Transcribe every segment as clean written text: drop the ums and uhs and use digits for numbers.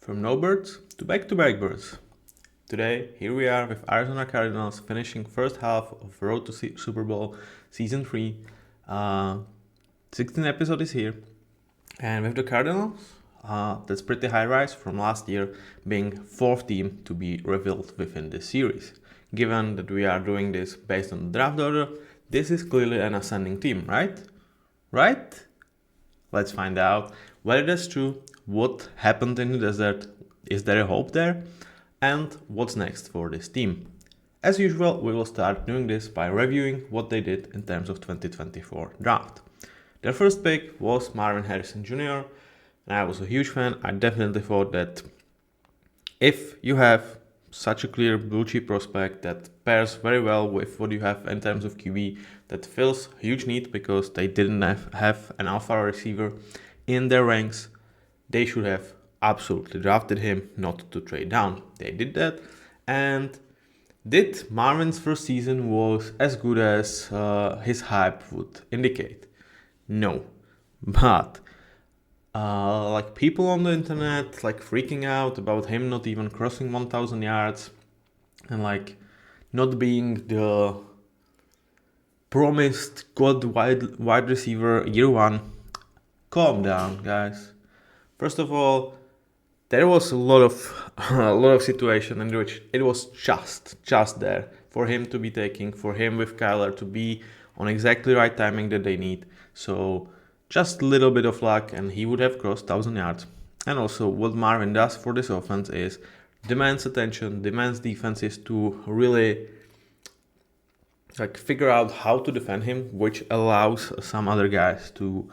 From no birds to back-to-back birds. Today, here we are with Arizona Cardinals finishing first half of Road to Super Bowl Season 3. 16th episode is here. And with the Cardinals, that's pretty high rise from last year, being fourth team to be revealed within this series. Given that we are doing this based on the draft order, this is clearly an ascending team, right? Right? Let's find out whether that's true, what happened in the desert, is there a hope there, and what's next for this team. As usual, we will start doing this by reviewing what they did in terms of 2024 draft. Their first pick was Marvin Harrison Jr., and I was a huge fan. I definitely thought that if you have such a clear blue chip prospect that pairs very well with what you have in terms of QB, that fills a huge need because they didn't have an alpha receiver in their ranks, they should have absolutely drafted him, not to trade down. They did that, and did Marvin's first season was as good as his hype would indicate? No, but like people on the internet like freaking out about him not even crossing 1,000 yards and like not being the promised god wide receiver year one. Calm down, guys. First of all, there was a lot of situation in which it was just there for him to be taking, for him with Kyler to be on exactly right timing that they need. So just a little bit of luck and he would have crossed 1,000 yards. And also what Marvin does for this offense is demands attention, demands defenses to really like figure out how to defend him, which allows some other guys to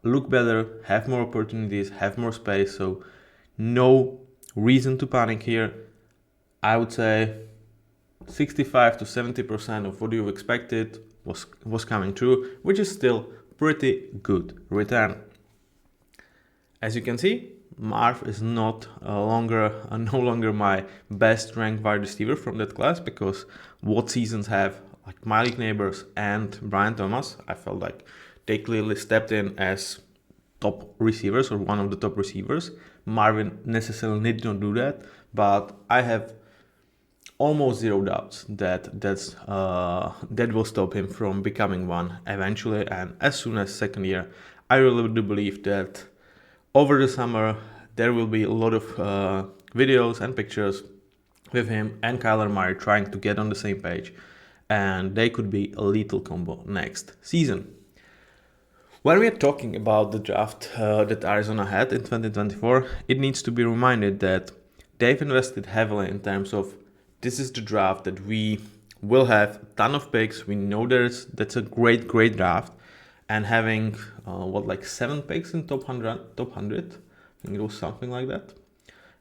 look better, have more opportunities, have more space. So no reason to panic here. I would say 65 to 70% of what you expected was coming true, which is still pretty good return. As you can see, Marv is no longer my best ranked wide receiver from that class, because what seasons have like Malik Neighbors and Brian Thomas, I felt like they clearly stepped in as top receivers or one of the top receivers. Marvin necessarily did not do that, but I have almost zero doubts that will stop him from becoming one eventually. And as soon as second year, I really do believe that over the summer there will be a lot of videos and pictures with him and Kyler Murray trying to get on the same page, and they could be a lethal combo next season. When we are talking about the draft that Arizona had in 2024, it needs to be reminded that they've invested heavily in terms of this is the draft that we will have a ton of picks. We know that's a great draft, and having 7 picks in top 100. I think it was something like that.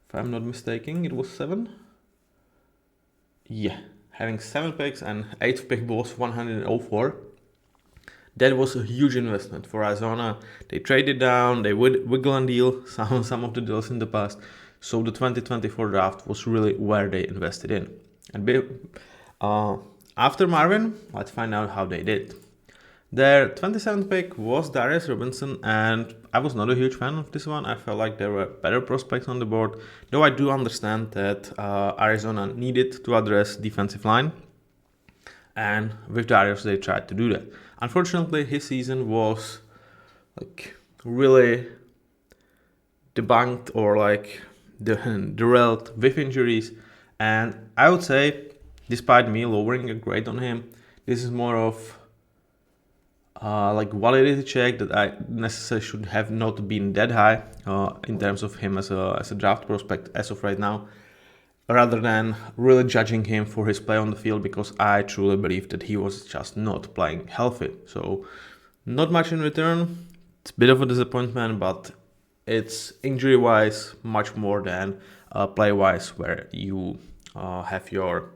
If I'm not mistaken, it was 7. Yeah, having 7 picks and 8th pick was 104. That was a huge investment for Arizona. They traded down, they would wiggle and deal some of the deals in the past. So the 2024 draft was really where they invested in. And after Marvin, let's find out how they did. Their 27th pick was Darius Robinson, and I was not a huge fan of this one. I felt like there were better prospects on the board, though I do understand that Arizona needed to address defensive line. And with Darius, they tried to do that. Unfortunately, his season was like really debunked or like derailed with injuries. And I would say, despite me lowering a grade on him, this is more of validity check that I necessarily should have not been that high in terms of him as a draft prospect as of right now, rather than really judging him for his play on the field, because I truly believe that he was just not playing healthy. So not much in return. It's a bit of a disappointment, but it's injury-wise much more than play-wise, where you have your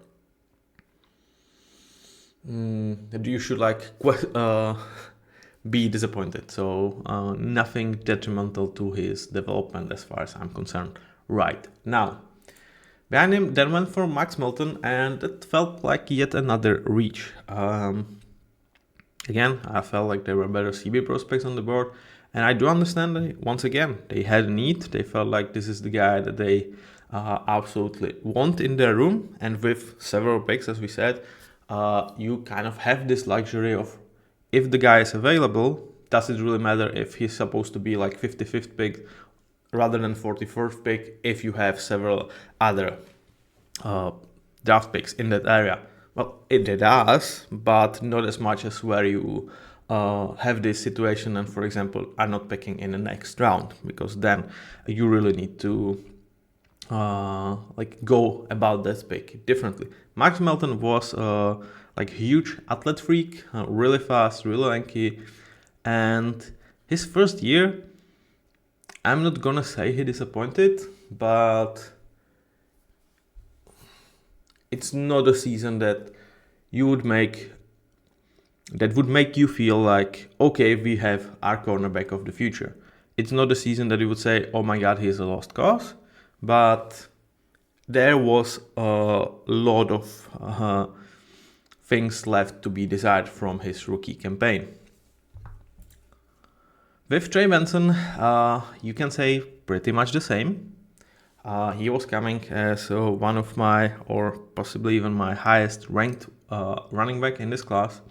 you should be disappointed. So nothing detrimental to his development as far as I'm concerned right now. Behind him, then went for Max Milton, and it felt like yet another reach. Again, I felt like there were better CB prospects on the board, And I do understand that, once again, they had a need. They felt like this is the guy that they absolutely want in their room. And with several picks, as we said, you kind of have this luxury of, if the guy is available, does it really matter if he's supposed to be like 55th pick rather than 41st pick if you have several other draft picks in that area? Well, it does, but not as much as where you have this situation and, for example, are not picking in the next round, because then you really need to go about that pick differently. Max Melton was like a huge athlete freak, really fast, really lanky, and his first year, I'm not gonna say he disappointed, but it's not a season that would make you feel like, okay, we have our cornerback of the future. It's not a season that you would say, oh my god, he's a lost cause, but there was a lot of things left to be desired from his rookie campaign. With Trey Benson, you can say pretty much the same. He was coming as one of my, or possibly even my highest ranked running back in this class.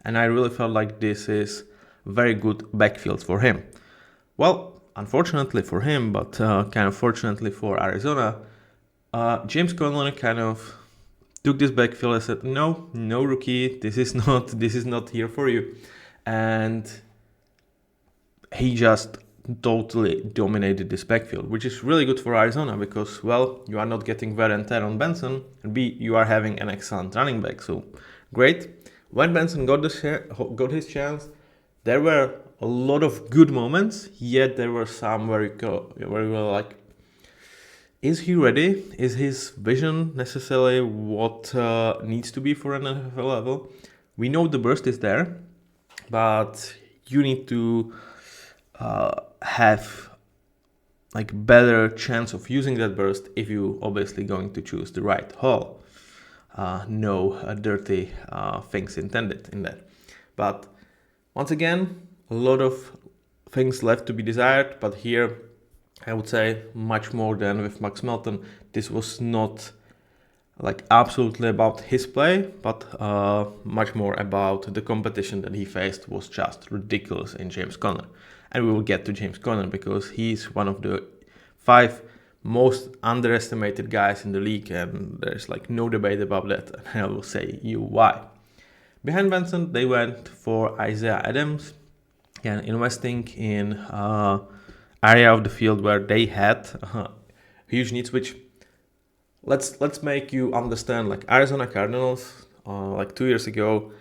And I really felt like this is very good backfield for him. Well, unfortunately for him, but kind of fortunately for Arizona, James Conner kind of took this backfield and said, no rookie, this is not here for you. And he just totally dominated this backfield, which is really good for Arizona because, well, you are not getting wear and tear on Benson, and B, you are having an excellent running back. So great. When Benson got his chance, there were a lot of good moments, yet there were some where you were like, is he ready? Is his vision necessarily what needs to be for an NFL level? We know the burst is there, but you need to have like better chance of using that burst if you obviously going to choose the right hole. No dirty things intended in that. But once again, a lot of things left to be desired, but here I would say much more than with Max Melton. This was not like absolutely about his play, but much more about the competition that he faced was just ridiculous in James Conner. And we will get to James Conner because he's one of the 5 most underestimated guys in the league, and there's like no debate about that. And I will say you why. Behind Benson, they went for Isaiah Adams, and investing in area of the field where they had huge needs. Which let's make you understand. Like Arizona Cardinals, like 2 years ago,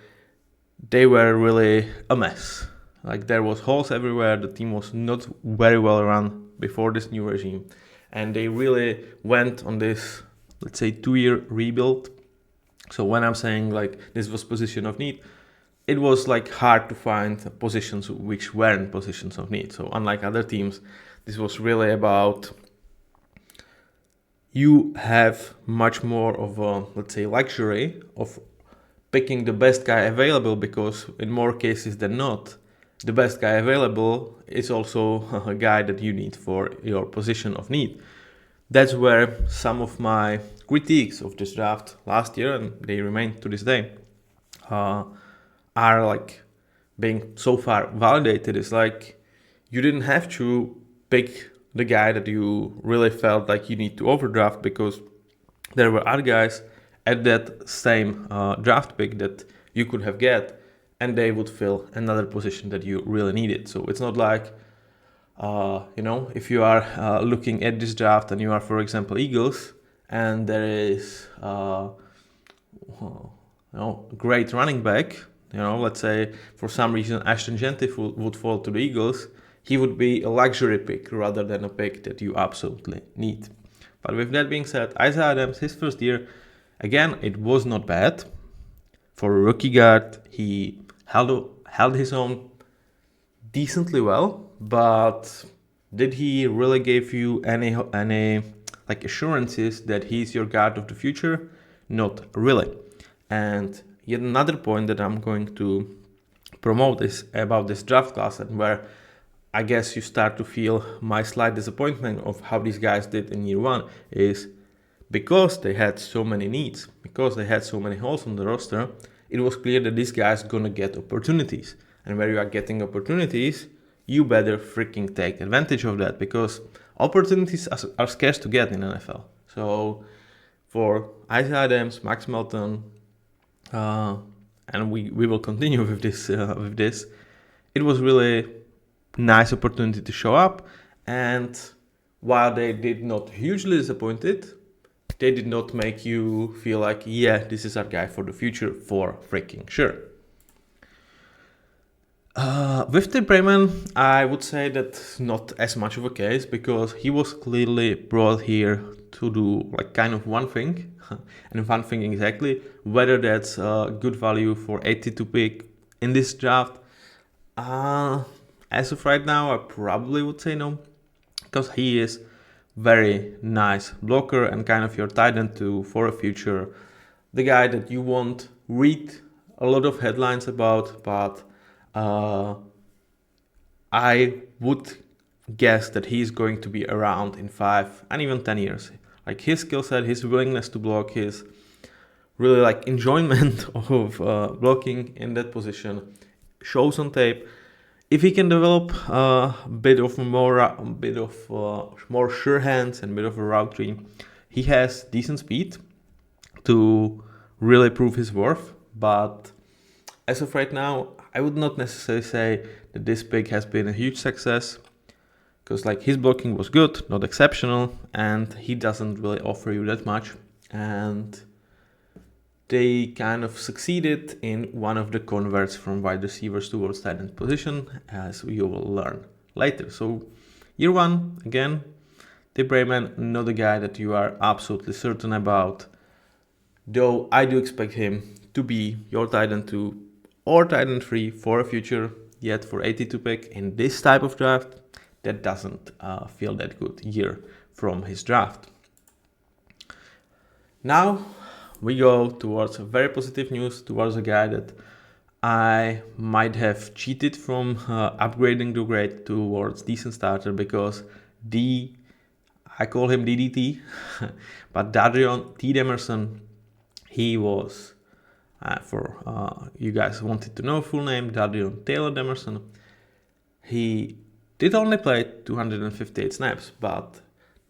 they were really a mess. Like there was holes everywhere. The team was not very well run before this new regime. And they really went on this, let's say, 2-year rebuild. So when I'm saying like this was position of need, it was like hard to find positions which weren't positions of need. So unlike other teams, this was really about you have much more of a, let's say, luxury of picking the best guy available, because in more cases than not, the best guy available is also a guy that you need for your position of need. That's where some of my critiques of this draft last year, and they remain to this day, are like being so far validated. Is like you didn't have to pick the guy that you really felt like you need to overdraft, because there were other guys at that same draft pick that you could have get, and they would fill another position that you really needed. So it's not like, if you are looking at this draft and you are, for example, Eagles, and there is great running back, let's say for some reason Ashton Genty would fall to the Eagles, he would be a luxury pick rather than a pick that you absolutely need. But with that being said, Isaiah Adams, his first year, again, it was not bad. For a rookie guard, he held his own decently well, but did he really give you any like assurances that he's your guard of the future? Not really. And yet another point that I'm going to promote is about this draft class, and where I guess you start to feel my slight disappointment of how these guys did in year one is because they had so many needs, because they had so many holes on the roster, it was clear that these guys gonna get opportunities. And where you are getting opportunities, you better freaking take advantage of that because opportunities are scarce to get in NFL. So for Isaiah Adams, Max Melton, and we will continue with this. It was really nice opportunity to show up, and while they did not hugely disappointed, they did not make you feel like, yeah, this is our guy for the future for freaking sure. With the Bremen, I would say that's not as much of a case because he was clearly brought here to do like kind of one thing, and one thing exactly. Whether that's good value for 82 pick in this draft, as of right now, I probably would say no, because he is very nice blocker and kind of your tight end to for a future, the guy that you won't read a lot of headlines about, but I would guess that he's going to be around in 5 and even 10 years. Like his skill set, his willingness to block, his really like enjoyment of blocking in that position shows on tape. If he can develop a bit of more sure hands and a bit of a route tree, he has decent speed to really prove his worth. But as of right now, I would not necessarily say that this pick has been a huge success, because like his blocking was good, not exceptional, and he doesn't really offer you that much. And they kind of succeeded in one of the converts from wide receivers towards tight end position, as you will learn later. So year one, again, the Bremen, not a guy that you are absolutely certain about, though I do expect him to be your tight end 2 or tight end 3 for a future, yet for 82 pick in this type of draft, that doesn't feel that good year from his draft. Now, we go towards very positive news, towards a guy that I might have cheated from upgrading the grade towards decent starter, because I call him DDT, but Dadrion T. Demerson, he was, for you guys wanted to know full name, Dadrion Taylor Demerson. He did only play 258 snaps, but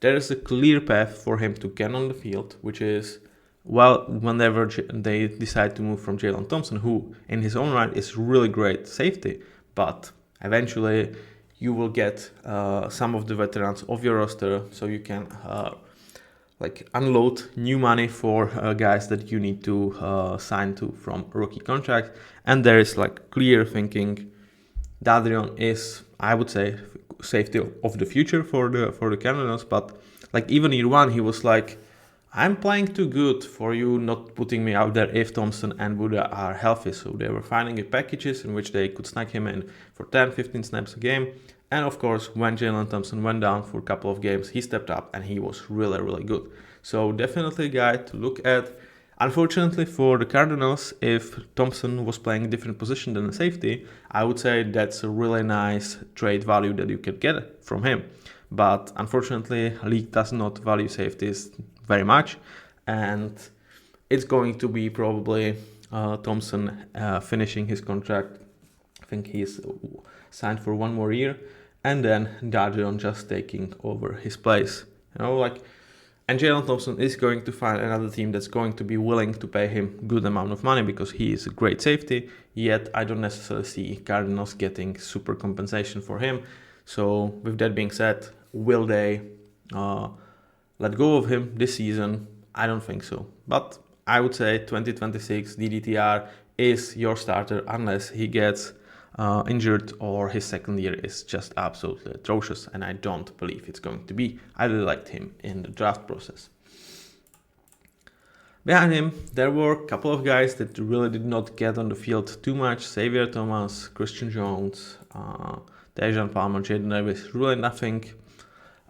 there is a clear path for him to get on the field, which is, well, whenever they decide to move from Jalen Thompson, who in his own right is really great safety, but eventually you will get some of the veterans of your roster, so you can like unload new money for guys that you need to sign to from rookie contract. And there is like clear thinking. Dadrion is, I would say, safety of the future for the Cardinals, but like even year one, he was like, I'm playing too good for you not putting me out there if Thompson and Buddha are healthy. So they were finding packages in which they could snag him in for 10, 15 snaps a game. And of course, when Jalen Thompson went down for a couple of games, he stepped up and he was really, really good. So definitely a guy to look at. Unfortunately for the Cardinals, if Thompson was playing a different position than a safety, I would say that's a really nice trade value that you can get from him. But unfortunately, league does not value safeties very much, and it's going to be probably Thompson finishing his contract. I think he's signed for 1 more year, and then Dadrion just taking over his place. And Jalen Thompson is going to find another team that's going to be willing to pay him good amount of money because he is a great safety, yet I don't necessarily see Cardinals getting super compensation for him. So with that being said, will they let go of him this season? I don't think so. But I would say 2026 DDTR is your starter unless he gets injured or his second year is just absolutely atrocious, and I don't believe it's going to be. I really liked him in the draft process. Behind him, there were a couple of guys that really did not get on the field too much. Xavier Thomas, Christian Jones, Dejan Palmer, Jaden Davis. Really nothing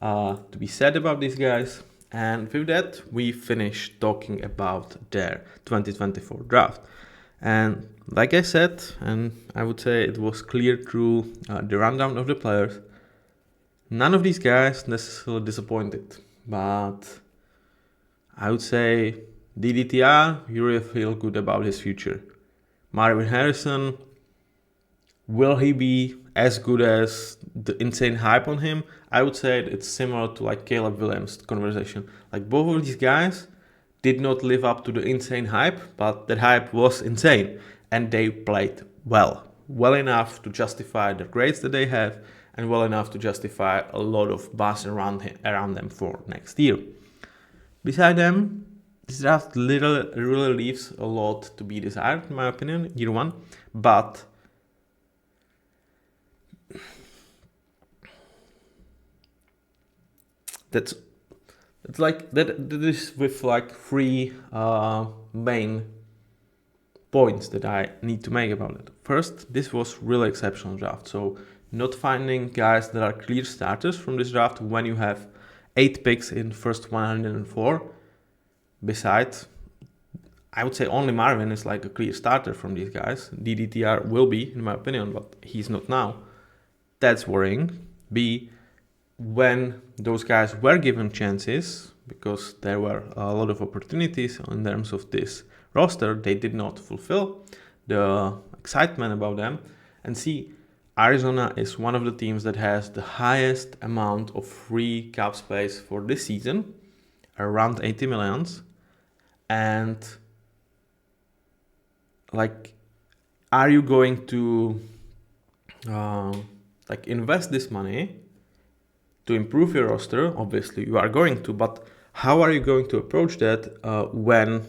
to be said about these guys. And with that, we finished talking about their 2024 draft. And like I said, and I would say it was clear through the rundown of the players, none of these guys necessarily disappointed, but I would say DDTR, you really feel good about his future. Marvin Harrison, will he be as good as the insane hype on him? I would say it's similar to like Caleb Williams conversation. Like both of these guys did not live up to the insane hype, but that hype was insane and they played well enough to justify the grades that they have and well enough to justify a lot of buzz around them for next year. Beside them, this draft really leaves a lot to be desired, in my opinion, year one, but that's like that is with like three main points that I need to make about it. First, this was really exceptional draft. So not finding guys that are clear starters from this draft when you have 8 picks in first 104. Besides, I would say only Marvin is like a clear starter from these guys. DDTR will be, in my opinion, but he's not now. That's worrying. B, when those guys were given chances, because there were a lot of opportunities in terms of this roster, they did not fulfill the excitement about them. And C, Arizona is one of the teams that has the highest amount of free cap space for this season, around 80 millions. And like, are you going to invest this money to improve your roster? Obviously you are going to, but how are you going to approach that when,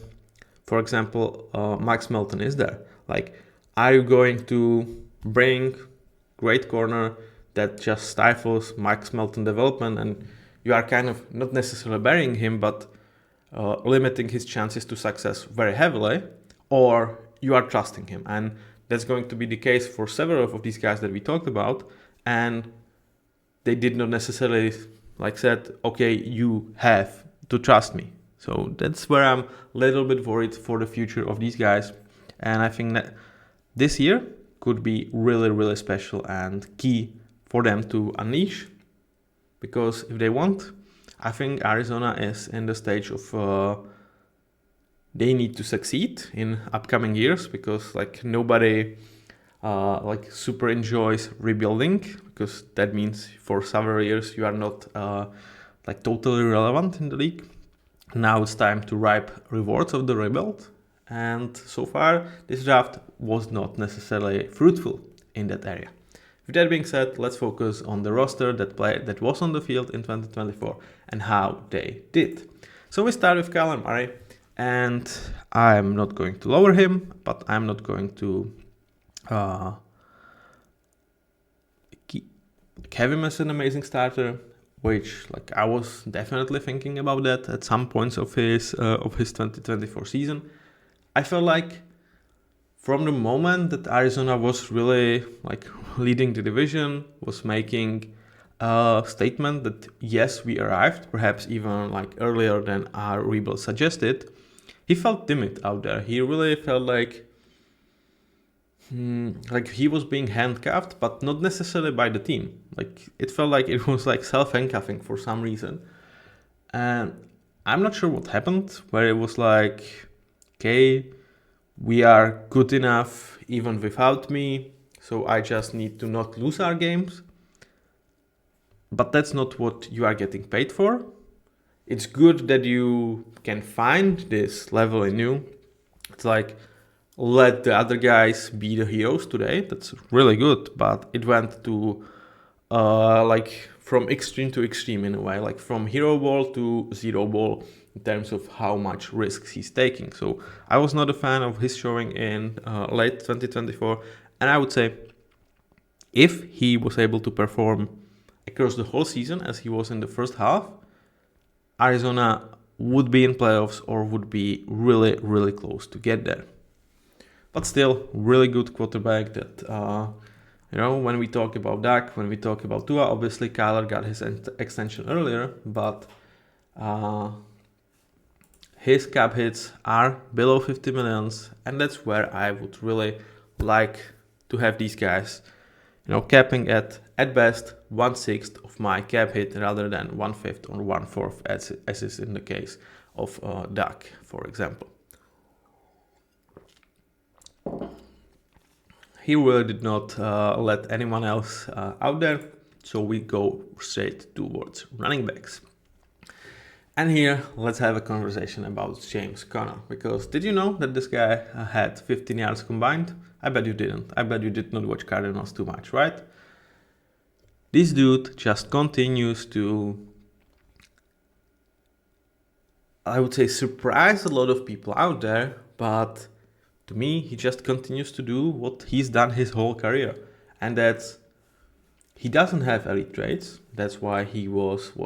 for example, Max Melton is there? Like, are you going to bring great corner that just stifles Max Melton development and you are kind of not necessarily burying him, but limiting his chances to success very heavily, or you are trusting him? And that's going to be the case for several of these guys that we talked about, and they did not necessarily said, okay, you have to trust me. So that's where I'm a little bit worried for the future of these guys. And I think that this year could be really, really special and key for them to unleash. Because if they want, I think Arizona is in the stage of they need to succeed in upcoming years, because nobody super enjoys rebuilding, because that means for several years you are not totally relevant in the league. Now it's time to reap rewards of the rebuild, and so far this draft was not necessarily fruitful in that area. With that being said, let's focus on the roster that was on the field in 2024 and how they did. So we start with Kyler Murray, and I'm not going to lower him, but I'm not going to have him as an amazing starter, which I was definitely thinking about that at some points of his 2024 season. I felt like from the moment that Arizona was really leading the division, was making a statement that yes, we arrived, perhaps even earlier than our rebuild suggested, he felt timid out there. He really felt like he was being handcuffed, but not necessarily by the team. It felt like it was self-handcuffing for some reason. And I'm not sure what happened, where it was okay, we are good enough even without me, so I just need to not lose our games. But that's not what you are getting paid for. It's good that you can find this level in you. It's let the other guys be the heroes today. That's really good, but it went to from extreme to extreme in a way, from hero ball to zero ball in terms of how much risks he's taking. So I was not a fan of his showing in late 2024, and I would say if he was able to perform across the whole season as he was in the first half, Arizona would be in playoffs or would be really, really close to get there. But still, really good quarterback that, when we talk about Dak, when we talk about Tua, obviously Kyler got his extension earlier, but his cap hits are below 50 millions, and that's where I would really like to have these guys, capping at best 1/6 of my cap hit rather than 1/5 or 1/4 as is in the case of Duck, for example. He really did not let anyone else out there, so we go straight towards running backs. And here, let's have a conversation about James Conner, because did you know that this guy had 15 yards combined? I bet you didn't. I bet you did not watch Cardinals too much, right? This dude just continues to, I would say, surprise a lot of people out there, but to me, he just continues to do what he's done his whole career. And that's, he doesn't have elite traits. That's why he was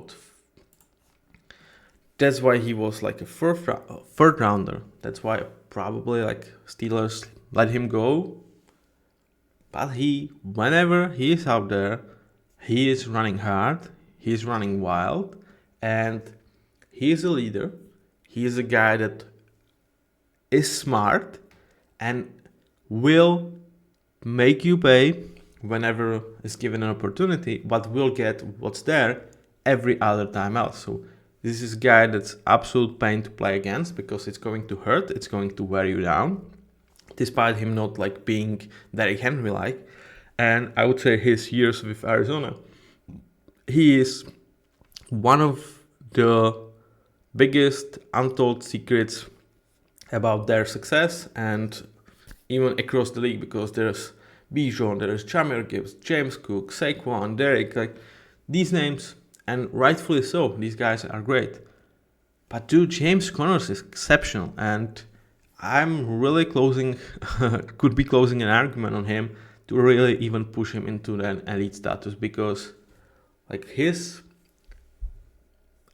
like a third rounder. That's why probably like Steelers let him go. But whenever he is out there, he is running hard, he is running wild, and he is a leader. He is a guy that is smart and will make you pay whenever is given an opportunity, but will get what's there every other time else. So this is a guy that's absolute pain to play against because it's going to hurt, it's going to wear you down, despite him not like being Derrick Henry like. And I would say his years with Arizona, he is one of the biggest untold secrets about their success and even across the league, because there's Bijan, there's Jahmyr Gibbs, James Cook, Saquon, Derrick, like these names. And rightfully so, these guys are great. But dude, James Conner is exceptional, and I'm really could be closing an argument on him to really even push him into an elite status, because like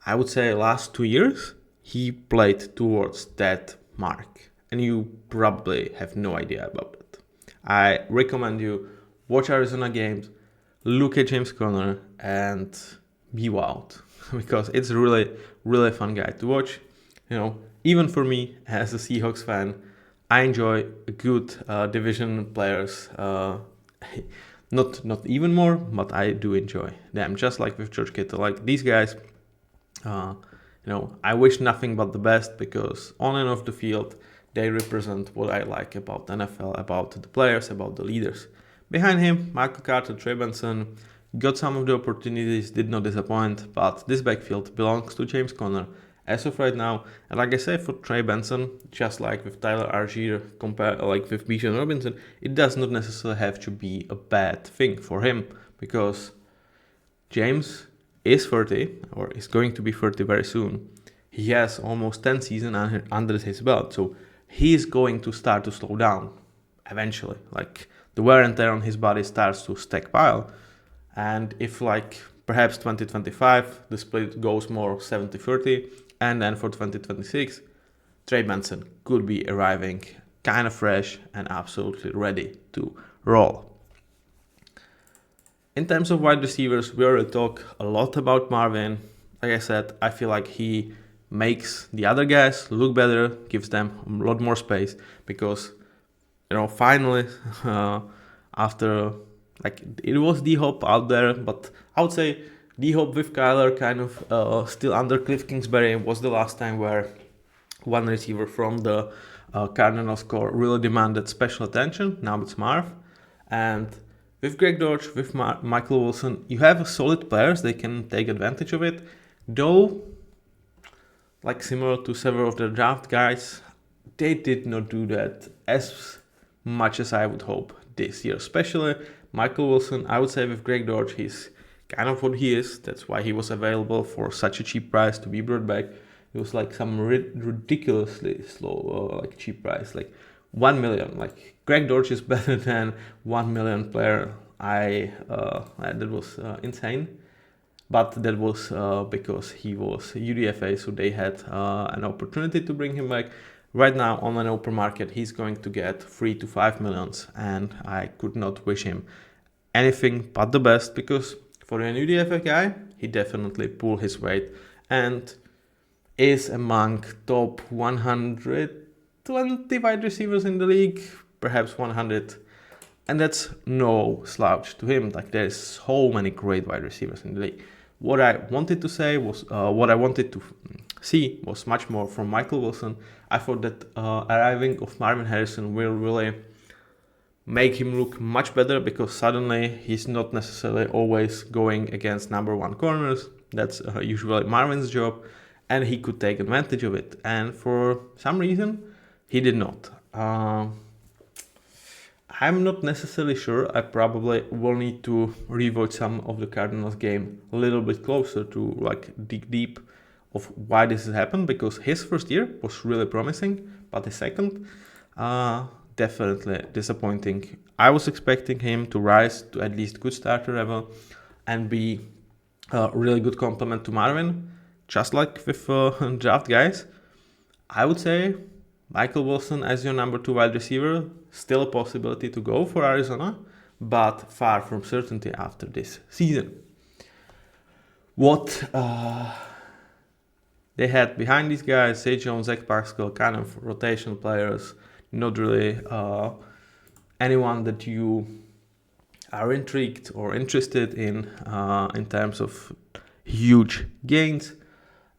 I would say last 2 years, he played towards that mark, and you probably have no idea about it. I recommend you watch Arizona games, look at James Conner, and be wowed, because it's a really, really fun guy to watch. Even for me as a Seahawks fan, I enjoy good division players. Not even more, but I do enjoy them. Just like with George Kittle, like these guys. I wish nothing but the best, because on and off the field, they represent what I like about the NFL, about the players, about the leaders. Behind him, Michael Carter, Trey Benson got some of the opportunities, did not disappoint, but this backfield belongs to James Conner as of right now. And like I said, for Trey Benson, just like with Tyler Algier, like with Bijan Robinson, it does not necessarily have to be a bad thing for him, because James is 30, or is going to be 30 very soon. He has almost 10 seasons under his belt, so he's going to start to slow down eventually. Like the wear and tear on his body starts to stockpile. And if like perhaps 2025, the split goes more 70-30, and then for 2026, Trey Benson could be arriving kind of fresh and absolutely ready to roll. In terms of wide receivers, we already talk a lot about Marvin. Like I said, I feel like he makes the other guys look better, gives them a lot more space, because, finally, after, like, it was D-Hop out there, but I would say D-Hop with Kyler kind of still under Cliff Kingsbury was the last time where one receiver from the Cardinals core really demanded special attention. Now it's Marv. And with Greg Dortch, with Michael Wilson, you have solid players. They can take advantage of it. Though, like similar to several of the draft guys, they did not do that as much as I would hope this year. Especially Michael Wilson, I would say with Greg Dortch, he's kind of what he is. That's why he was available for such a cheap price to be brought back. It was like some ridiculously slow, cheap price, like 1 million. Like Greg Dortch is better than 1 million player. That was insane, but that was because he was UDFA, so they had an opportunity to bring him back. Right now on an open market, he's going to get 3 to 5 millions, and I could not wish him anything but the best, because for an UDFA guy, he definitely pulled his weight. And is among top 120 wide receivers in the league, perhaps 100. And that's no slouch to him. Like, there's so many great wide receivers in the league. What I wanted to say was, what I wanted to see was much more from Michael Wilson. I thought that arriving of Marvin Harrison will really make him look much better, because suddenly he's not necessarily always going against number one corners. That's usually Marvin's job, and he could take advantage of it. And for some reason, he did not. I'm not necessarily sure. I probably will need to rewatch some of the Cardinals game a little bit closer to like dig deep of why this has happened, because his first year was really promising, but the second, definitely disappointing. I was expecting him to rise to at least good starter level and be a really good complement to Marvin, just like with draft guys. I would say Michael Wilson as your number 2 wide receiver, still a possibility to go for Arizona, but far from certainty after this season. What they had behind these guys, Zay Jones, Zach Pascal, kind of rotational players, not really anyone that you are intrigued or interested in terms of huge gains.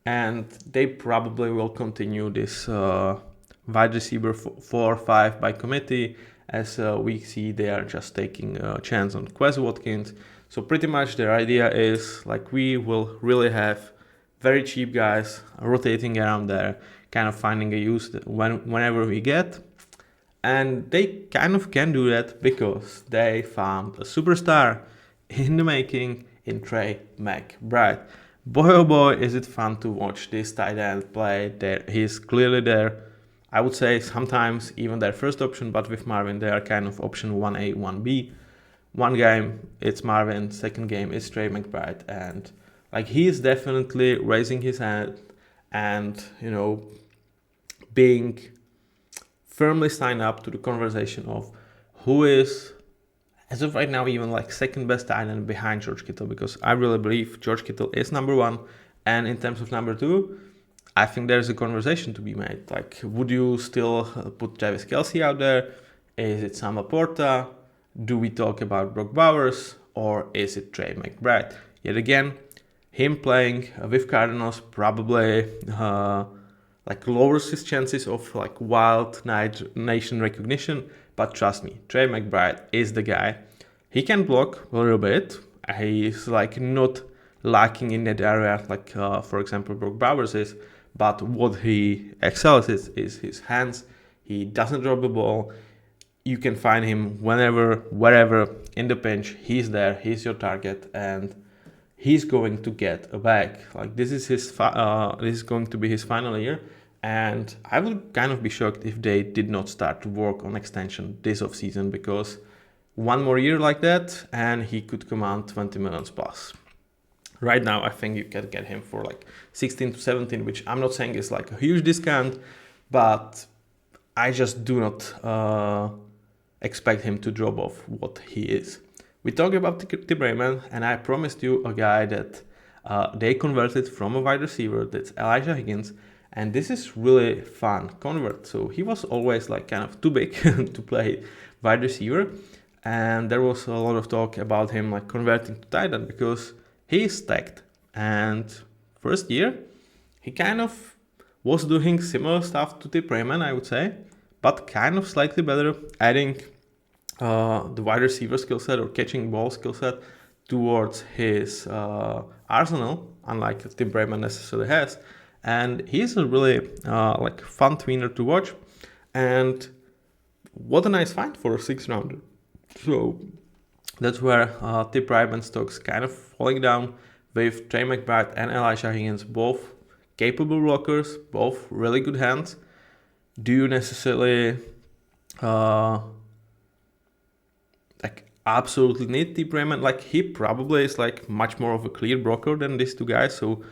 And they probably will continue this wide receiver 4 or 5 by committee. As we see, they are just taking a chance on Quez Watkins. So pretty much their idea is like, we will really have very cheap guys rotating around there, kind of finding a use whenever we get. And they kind of can do that because they found a superstar in the making in Trey McBride. Boy oh boy, is it fun to watch this tight end play. He's clearly there. I would say sometimes even their first option, but with Marvin they are kind of option 1A, 1B. One game it's Marvin, second game it's Trey McBride, and like, he is definitely raising his hand and, you know, being firmly signed up to the conversation of who is, as of right now, even like second best tight end behind George Kittle, because I really believe George Kittle is number 1. And in terms of number 2, I think there's a conversation to be made. Like, would you still put Travis Kelce out there? Is it Sam Laporta? Do we talk about Brock Bowers? Or is it Trey McBride? Yet again, him playing with Cardinals probably like lowers his chances of like wild nation recognition. But trust me, Trey McBride is the guy. He can block a little bit. He's like not lacking in that area like for example Brock Bowers is. But what he excels is his hands. He doesn't drop the ball. You can find him whenever, wherever in the pinch. He's there. He's your target, and he's going to get a bag. Like, this is this is going to be his final year, and I would kind of be shocked if they did not start to work on extension this offseason, because one more year like that and he could command 20 million plus. Right now, I think you can get him for like 16 to 17, which I'm not saying is like a huge discount, but I just do not expect him to drop off what he is. We talked about Tip Raymond, and I promised you a guy that they converted from a wide receiver, that's Elijah Higgins, and this is really fun convert. So he was always like kind of too big to play wide receiver, and there was a lot of talk about him like converting to tight end because he is stacked. And first year, he kind of was doing similar stuff to Tip Raymond, I would say, but kind of slightly better, adding the wide receiver skill set or catching ball skill set towards his arsenal, unlike Tip Raymond necessarily has. And he's a really like fun tweener to watch. And what a nice find for a 6th rounder. So that's where Tip Raymond stocks kind of falling down, with Trey McBride and Elijah Higgins, both capable blockers, both really good hands. Do you necessarily like absolutely need Tip Raymond? Like, he probably is like much more of a clear blocker than these two guys, so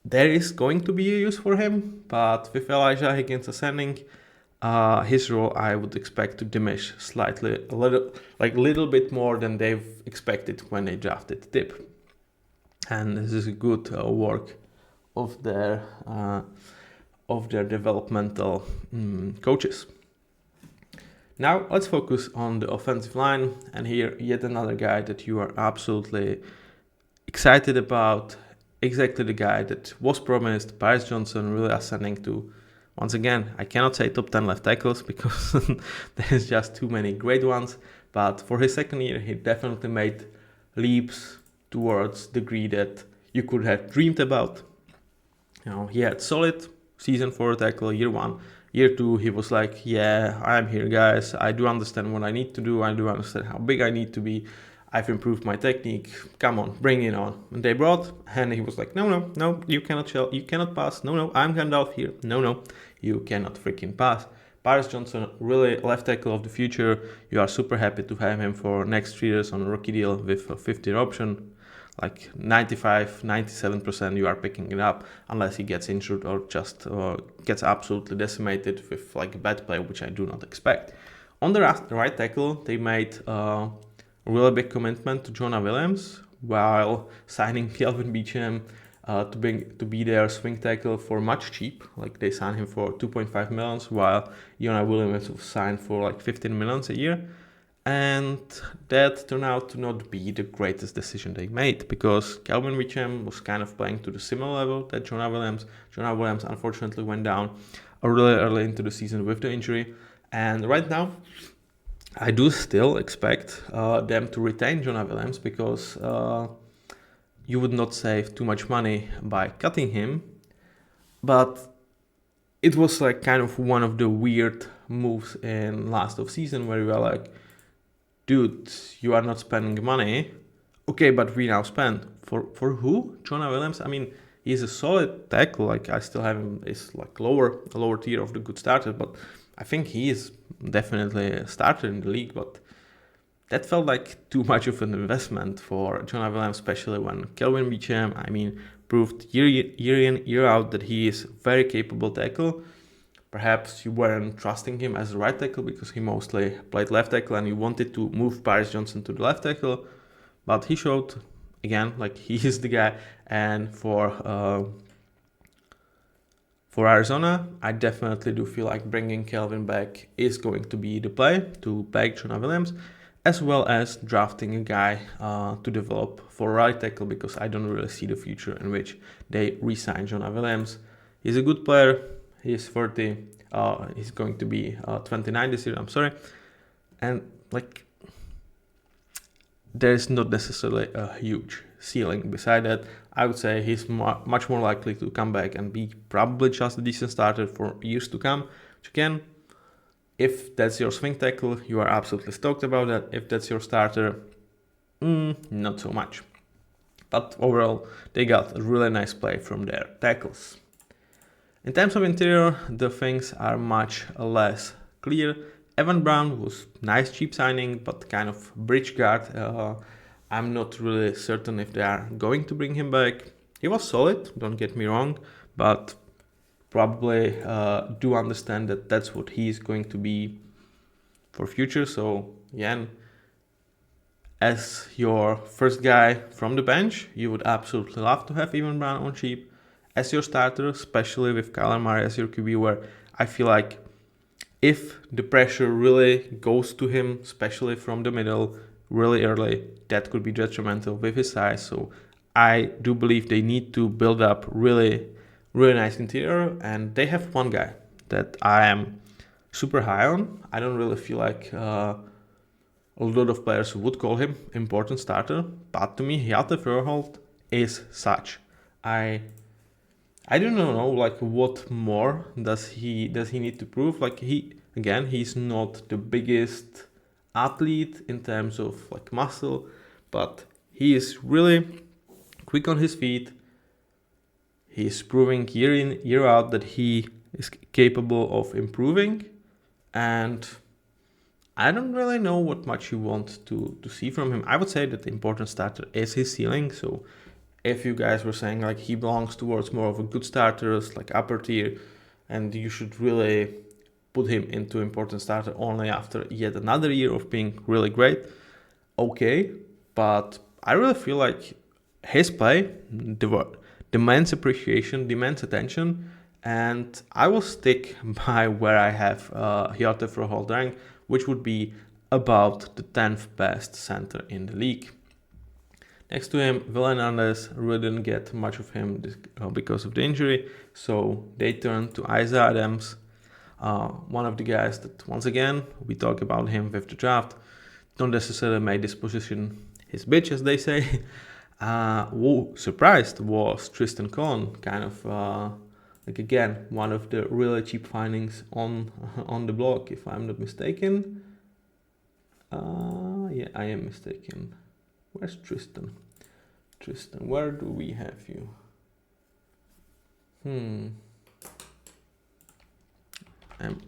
there is going to be a use for him. But with Elijah Higgins ascending, his role I would expect to diminish slightly, a little bit more than they've expected when they drafted Tip. And this is a good work of their developmental coaches. Now let's focus on the offensive line, and here yet another guy that you are absolutely excited about. Exactly the guy that was promised. Paris Johnson really ascending to, once again, I cannot say top 10 left tackles because there's just too many great ones, but for his second year he definitely made leaps towards the degree that you could have dreamed about. He had solid season for tackle year one. Year two, he was like, yeah, I'm here, guys. I do understand what I need to do. I do understand how big I need to be. I've improved my technique. Come on, bring it on. And they brought, and he was like, no, you cannot pass. No, I'm Gandalf here. No, you cannot freaking pass. Paris Johnson, really left tackle of the future. You are super happy to have him for next 3 years on a rookie deal with a 50 option. Like 97% you are picking it up unless he gets injured or just gets absolutely decimated with like a bad play, which I do not expect. On the right tackle, they made a really big commitment to Jonah Williams while signing Kelvin Beachum to be their swing tackle for much cheap. Like they signed him for 2.5 millions while Jonah Williams was signed for like 15 millions a year. And that turned out to not be the greatest decision they made because Kelvin Beachum was kind of playing to the similar level that Jonah Williams. Jonah Williams unfortunately went down really early into the season with the injury. And right now, I do still expect them to retain Jonah Williams because you would not save too much money by cutting him. But it was like kind of one of the weird moves in last of season where we were like, dude, you are not spending money. Okay, but we now spend. For who? Jonah Williams? I mean, he's a solid tackle. Like I still have him, is like a lower tier of the good starters, but I think he is definitely a starter in the league. But that felt like too much of an investment for Jonah Williams, especially when Kelvin Beachum, proved year in, year out that he is very capable tackle. Perhaps you weren't trusting him as a right tackle because he mostly played left tackle and you wanted to move Paris Johnson to the left tackle. But he showed, again, like he is the guy. And for Arizona, I definitely do feel like bringing Kelvin back is going to be the play to back Jonah Williams, as well as drafting a guy to develop for right tackle because I don't really see the future in which they re-sign Jonah Williams. He's a good player. He's 30. He's going to be 29 this year. And like, there's not necessarily a huge ceiling. Beside that, I would say he's much more likely to come back and be probably just a decent starter for years to come. Which again, if that's your swing tackle, you are absolutely stoked about that. If that's your starter, not so much. But overall, they got a really nice play from their tackles. In terms of interior, the things are much less clear. Evan Brown was nice cheap signing, but kind of bridge guard. I'm not really certain if they are going to bring him back. He was solid, don't get me wrong, but probably do understand that that's what he is going to be for future. So again, as your first guy from the bench, you would absolutely love to have Evan Brown on cheap. As your starter, especially with Kyler Murray as your QB, where I feel like if the pressure really goes to him, especially from the middle, really early, that could be detrimental with his size. So I do believe they need to build up really nice interior, and they have one guy that I am super high on. I don't really feel like a lot of players would call him important starter, but to me, Hjalte Verholt is such. I don't know, like what more does he need to prove? Like he's not the biggest athlete in terms of like muscle, but he is really quick on his feet. He's proving year in, year out that he is capable of improving, and I don't really know what much you want to see from him. I would say that the important starter is his ceiling, so if you guys were saying like he belongs towards more of a good starters, like upper tier, and you should really put him into important starter only after yet another year of being really great, okay. But I really feel like his play, demands appreciation, demands attention, and I will stick by where I have Hjalte Froholt rank, which would be about the 10th best center in the league. Next to him, Will Hernandez, really didn't get much of him because of the injury, so they turned to Isaiah Adams, one of the guys that, once again, we talk about him with the draft, don't necessarily make this position his bitch, as they say. Who surprised was Tristan Cohn, kind of like again one of the really cheap findings on the block, if I'm not mistaken. Yeah, I am mistaken. Where's Tristan? Tristan, where do we have you? Am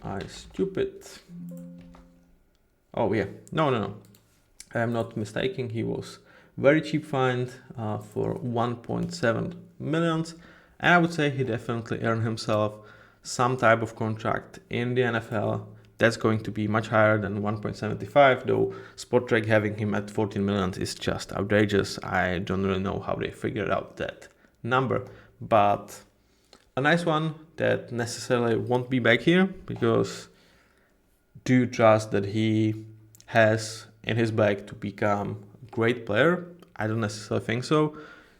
I stupid? Oh yeah, no. I am not mistaken. He was very cheap find for 1.7 millions, and I would say he definitely earned himself some type of contract in the NFL that's going to be much higher than 1.75, though Spotrac having him at 14 million is just outrageous. I don't really know how they figured out that number, but a nice one that necessarily won't be back here, because do you trust that he has in his bag to become a great player? I don't necessarily think so.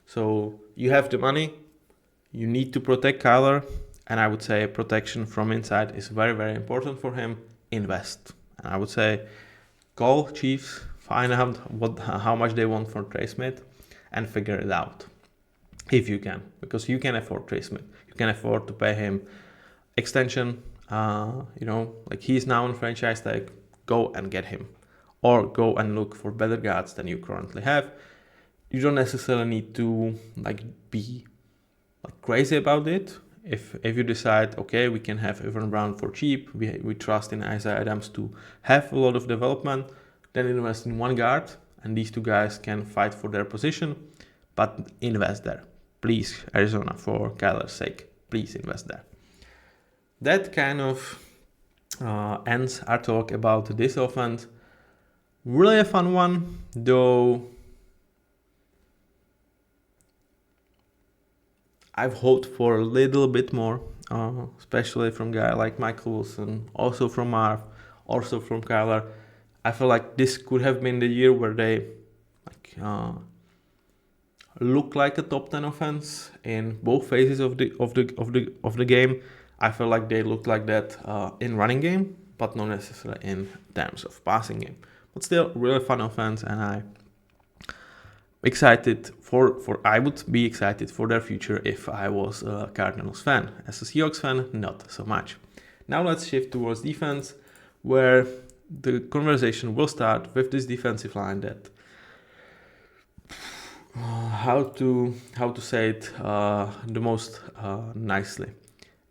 So you have the money, you need to protect Kyler, and I would say protection from inside is very, very important for him. Invest. And I would say call Chiefs, find out how much they want for Trey Smith, and figure it out if you can, because you can afford Trey Smith. You can afford to pay him extension. Like he's now on franchise tag. Go and get him, or go and look for better guards than you currently have. You don't necessarily need to be crazy about it. If you decide, okay, we can have Evan Brown for cheap, we trust in Isaiah Adams to have a lot of development, then invest in one guard, and these two guys can fight for their position, but invest there. Please, Arizona, for Kyler's sake, please invest there. That kind of ends our talk about this offense. Really a fun one, though I've hoped for a little bit more, especially from a guy like Michael Wilson, also from Marv, also from Kyler. I feel like this could have been the year where they look like a top 10 offense in both phases of the game. I feel like they look like that in running game, but not necessarily in terms of passing game. But still, really fun offense, and I would be excited for their future if I was a Cardinals fan. As a Seahawks fan, not so much. Now let's shift towards defense, where the conversation will start with this defensive line that how to say it the most nicely.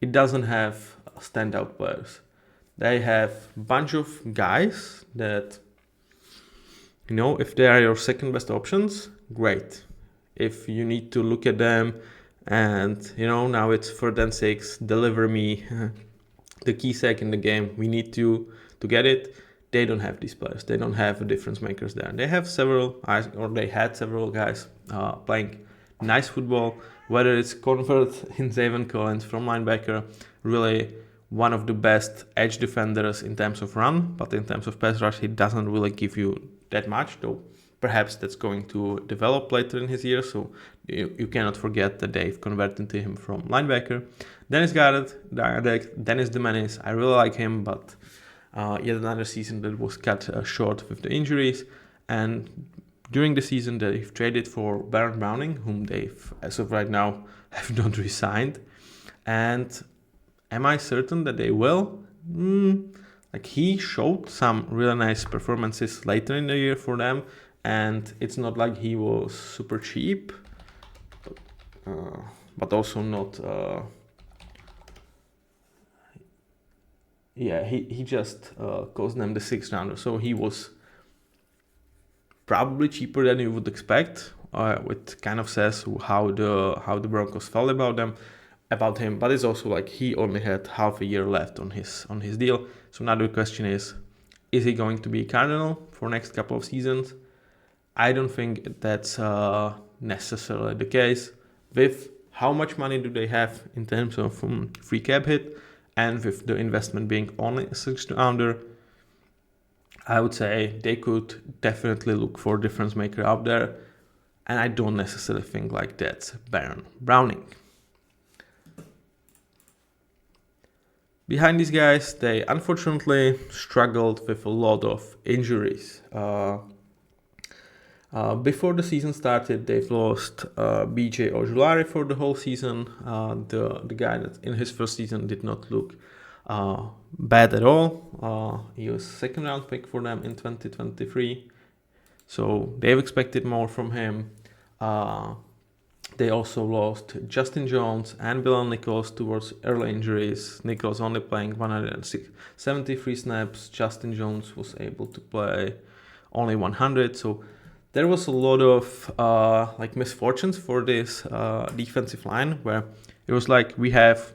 It doesn't have standout players. They have a bunch of guys that, if they are your second best options, great. If you need to look at them and, now it's 3rd and 6, deliver me the key sack in the game, we need to get it. They don't have these players. They don't have difference makers there. They had several guys playing nice football, whether it's convert in Zayvon Collins from linebacker, really one of the best edge defenders in terms of run, but in terms of pass rush, he doesn't really give you that much, though perhaps that's going to develop later in his year, so you cannot forget that they've converted to him from linebacker. Dennis Garrett, Dennis DeManis, I really like him, but yet another season that was cut short with the injuries, and during the season they've traded for Baron Browning, whom they've, as of right now, have not re-signed. And am I certain that they will? He showed some really nice performances later in the year for them, and it's not like he was super cheap, but also not. He just cost them the 6th rounder, so he was probably cheaper than you would expect. It kind of says how the Broncos felt about him, but it's also he only had half a year left on his deal. So now the question is he going to be a Cardinal for next couple of seasons? I don't think that's necessarily the case. With how much money do they have in terms of free cap hit, and with the investment being only a 6th rounder, I would say they could definitely look for a difference maker out there, and I don't necessarily think like that's Baron Browning. Behind these guys, they unfortunately struggled with a lot of injuries. Before the season started, they've lost BJ Ojulari for the whole season. The guy that in his first season did not look bad at all. He was 2nd round pick for them in 2023. So they've expected more from him. They also lost Justin Jones and Bilal Nichols towards early injuries. Nichols only playing 173 snaps. Justin Jones was able to play only 100. So there was a lot of misfortunes for this defensive line, where it was like we have,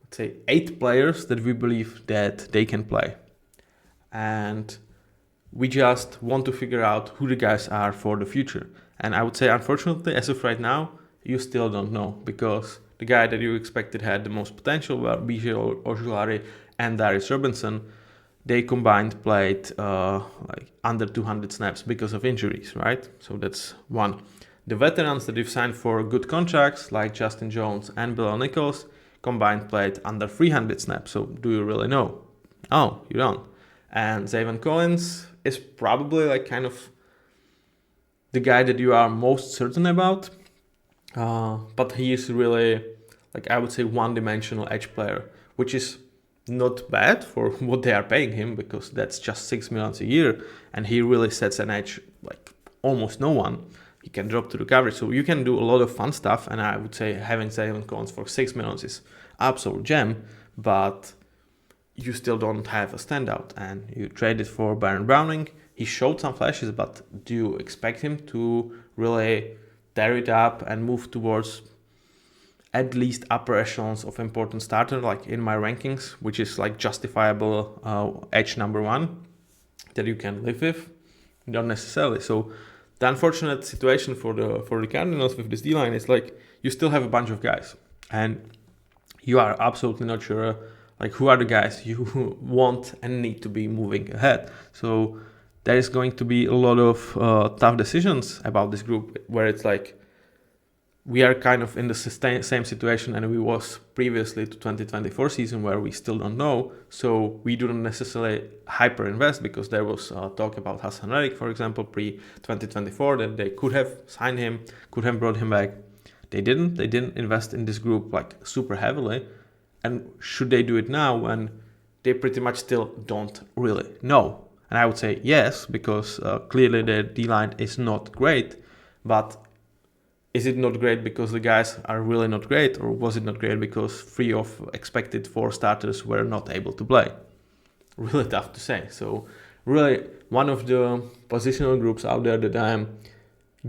let's say, 8 players that we believe that they can play. And we just want to figure out who the guys are for the future. And I would say, unfortunately, as of right now, you still don't know, because the guy that you expected had the most potential were BJ Ojulari and Darius Robinson. They combined played under 200 snaps because of injuries, right? So that's one. The veterans that you've signed for good contracts, like Justin Jones and Bilal Nichols, combined played under 300 snaps. So do you really know? Oh, you don't. And Zayvon Collins is probably like kind of the guy that you are most certain about. But he is really, I would say, one-dimensional edge player, which is not bad for what they are paying him, because that's just $6 million a year, and he really sets an edge like almost no one. He can drop to the coverage, so you can do a lot of fun stuff, and I would say having Zayvon Collins for $6 million is absolute gem, but you still don't have a standout, and you traded for Baron Browning. He showed some flashes, but do you expect him to really tear it up and move towards at least upper echelons of important starter, like in my rankings, which is like justifiable edge number 1 that you can live with? Not necessarily. So the unfortunate situation for the Cardinals with this D-line is like you still have a bunch of guys, and you are absolutely not sure like who are the guys you want and need to be moving ahead. So there is going to be a lot of tough decisions about this group, where it's like we are kind of in the same situation and we was previously to 2024 season, where we still don't know. So we do not necessarily hyper invest, because there was talk about Hassan Reddick, for example, pre-2024, that they could have signed him, could have brought him back. They didn't invest in this group like super heavily. And should they do it now when they pretty much still don't really know? And I would say yes, because clearly the D-line is not great. But is it not great because the guys are really not great, or was it not great because 3 of expected 4 starters were not able to play? Really tough to say. So really one of the positional groups out there that I'm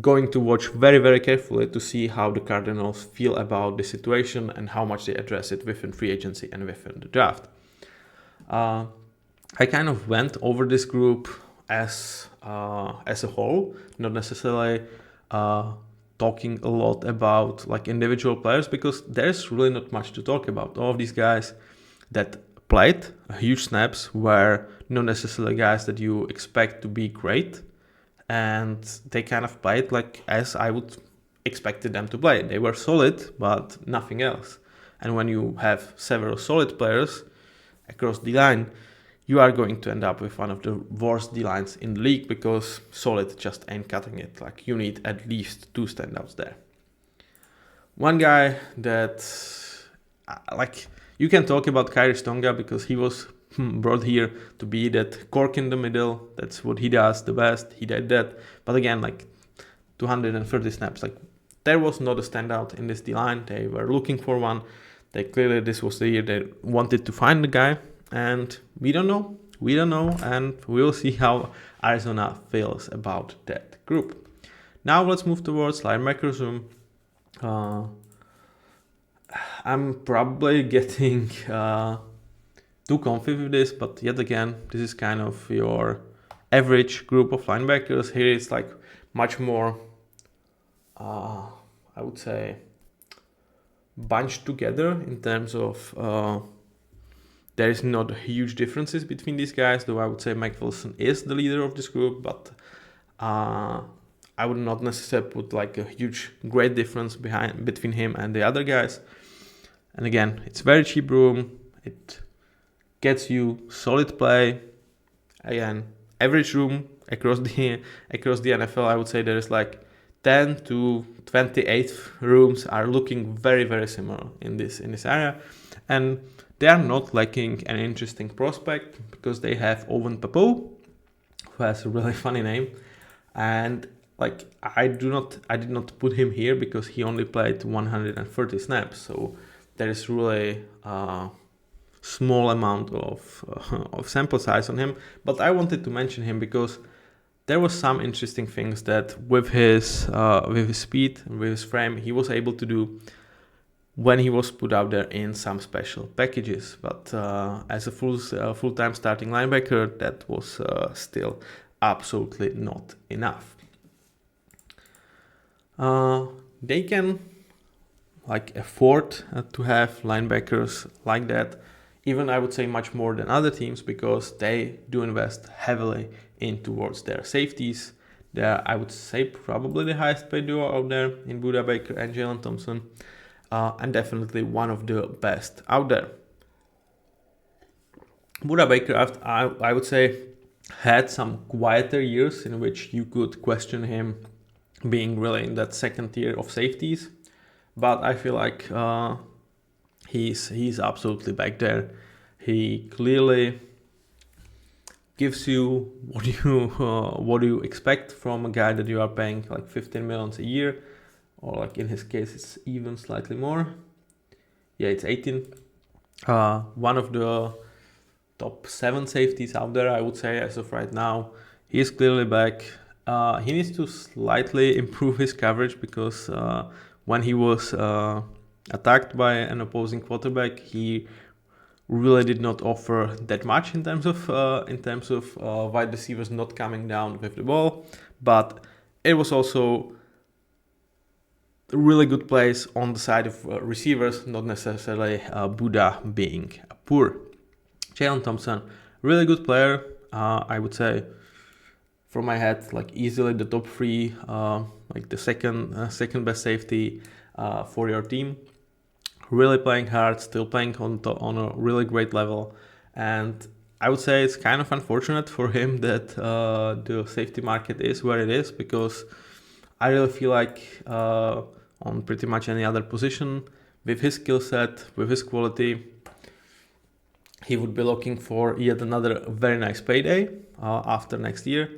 going to watch very, very carefully to see how the Cardinals feel about the situation and how much they address it within free agency and within the draft. I kind of went over this group as a whole, not necessarily talking a lot about like individual players, because there's really not much to talk about. All of these guys that played huge snaps were not necessarily guys that you expect to be great, and they kind of played like as I would expected them to play. They were solid, but nothing else. And when you have several solid players across the line, you are going to end up with one of the worst D-lines in the league, because solid just ain't cutting it. Like you need at least 2 standouts there. One guy that like you can talk about Kyrie Stonga, because he was brought here to be that cork in the middle. That's what he does the best. He did that. But again, like 230 snaps, like there was not a standout in this D-line. They were looking for one. They clearly, this was the year they wanted to find the guy. And we don't know, and we'll see how Arizona feels about that group. Now let's move towards linebackers room. I'm probably getting too comfy with this, but yet again, this is kind of your average group of linebackers. Here it's like much more, I would say, bunched together in terms of there is not huge differences between these guys, though I would say Mike Wilson is the leader of this group, but I would not necessarily put like a huge great difference between him and the other guys. And again, it's very cheap room. It gets you solid play. Again, average room across the NFL, I would say there is like 10 to 28 rooms are looking very, very similar in this area. And they are not lacking an interesting prospect because they have Owen Papou, who has a really funny name. And like I did not put him here because he only played 130 snaps. So there is really small amount of sample size on him, but I wanted to mention him because there was some interesting things that with his speed and with his frame he was able to do when he was put out there in some special packages. But as a full-time starting linebacker, that was still absolutely not enough. They can like afford to have linebackers like that, even I would say much more than other teams, because they do invest heavily in towards their safeties. They're, I would say, probably the highest paid duo out there in Budda Baker and Jalen Thompson, and definitely one of the best out there. Budda Baker, I would say, had some quieter years in which you could question him being really in that second tier of safeties, but I feel like he's absolutely back there. He clearly gives you what you expect from a guy that you are paying like 15 million a year, or like in his case it's even slightly more. Yeah, it's 18. One of the top 7 safeties out there, I would say, as of right now. He's clearly back. He needs to slightly improve his coverage because when he was attacked by an opposing quarterback, he really did not offer that much in terms of wide receivers not coming down with the ball. But it was also really good plays on the side of receivers, not necessarily Budda being poor. Jalen Thompson, really good player. I would say from my head, like easily the top 3, like the second best safety for your team. Really playing hard, still playing on a really great level, and I would say it's kind of unfortunate for him that the safety market is where it is, because I really feel like on pretty much any other position with his skill set, with his quality, he would be looking for yet another very nice payday after next year.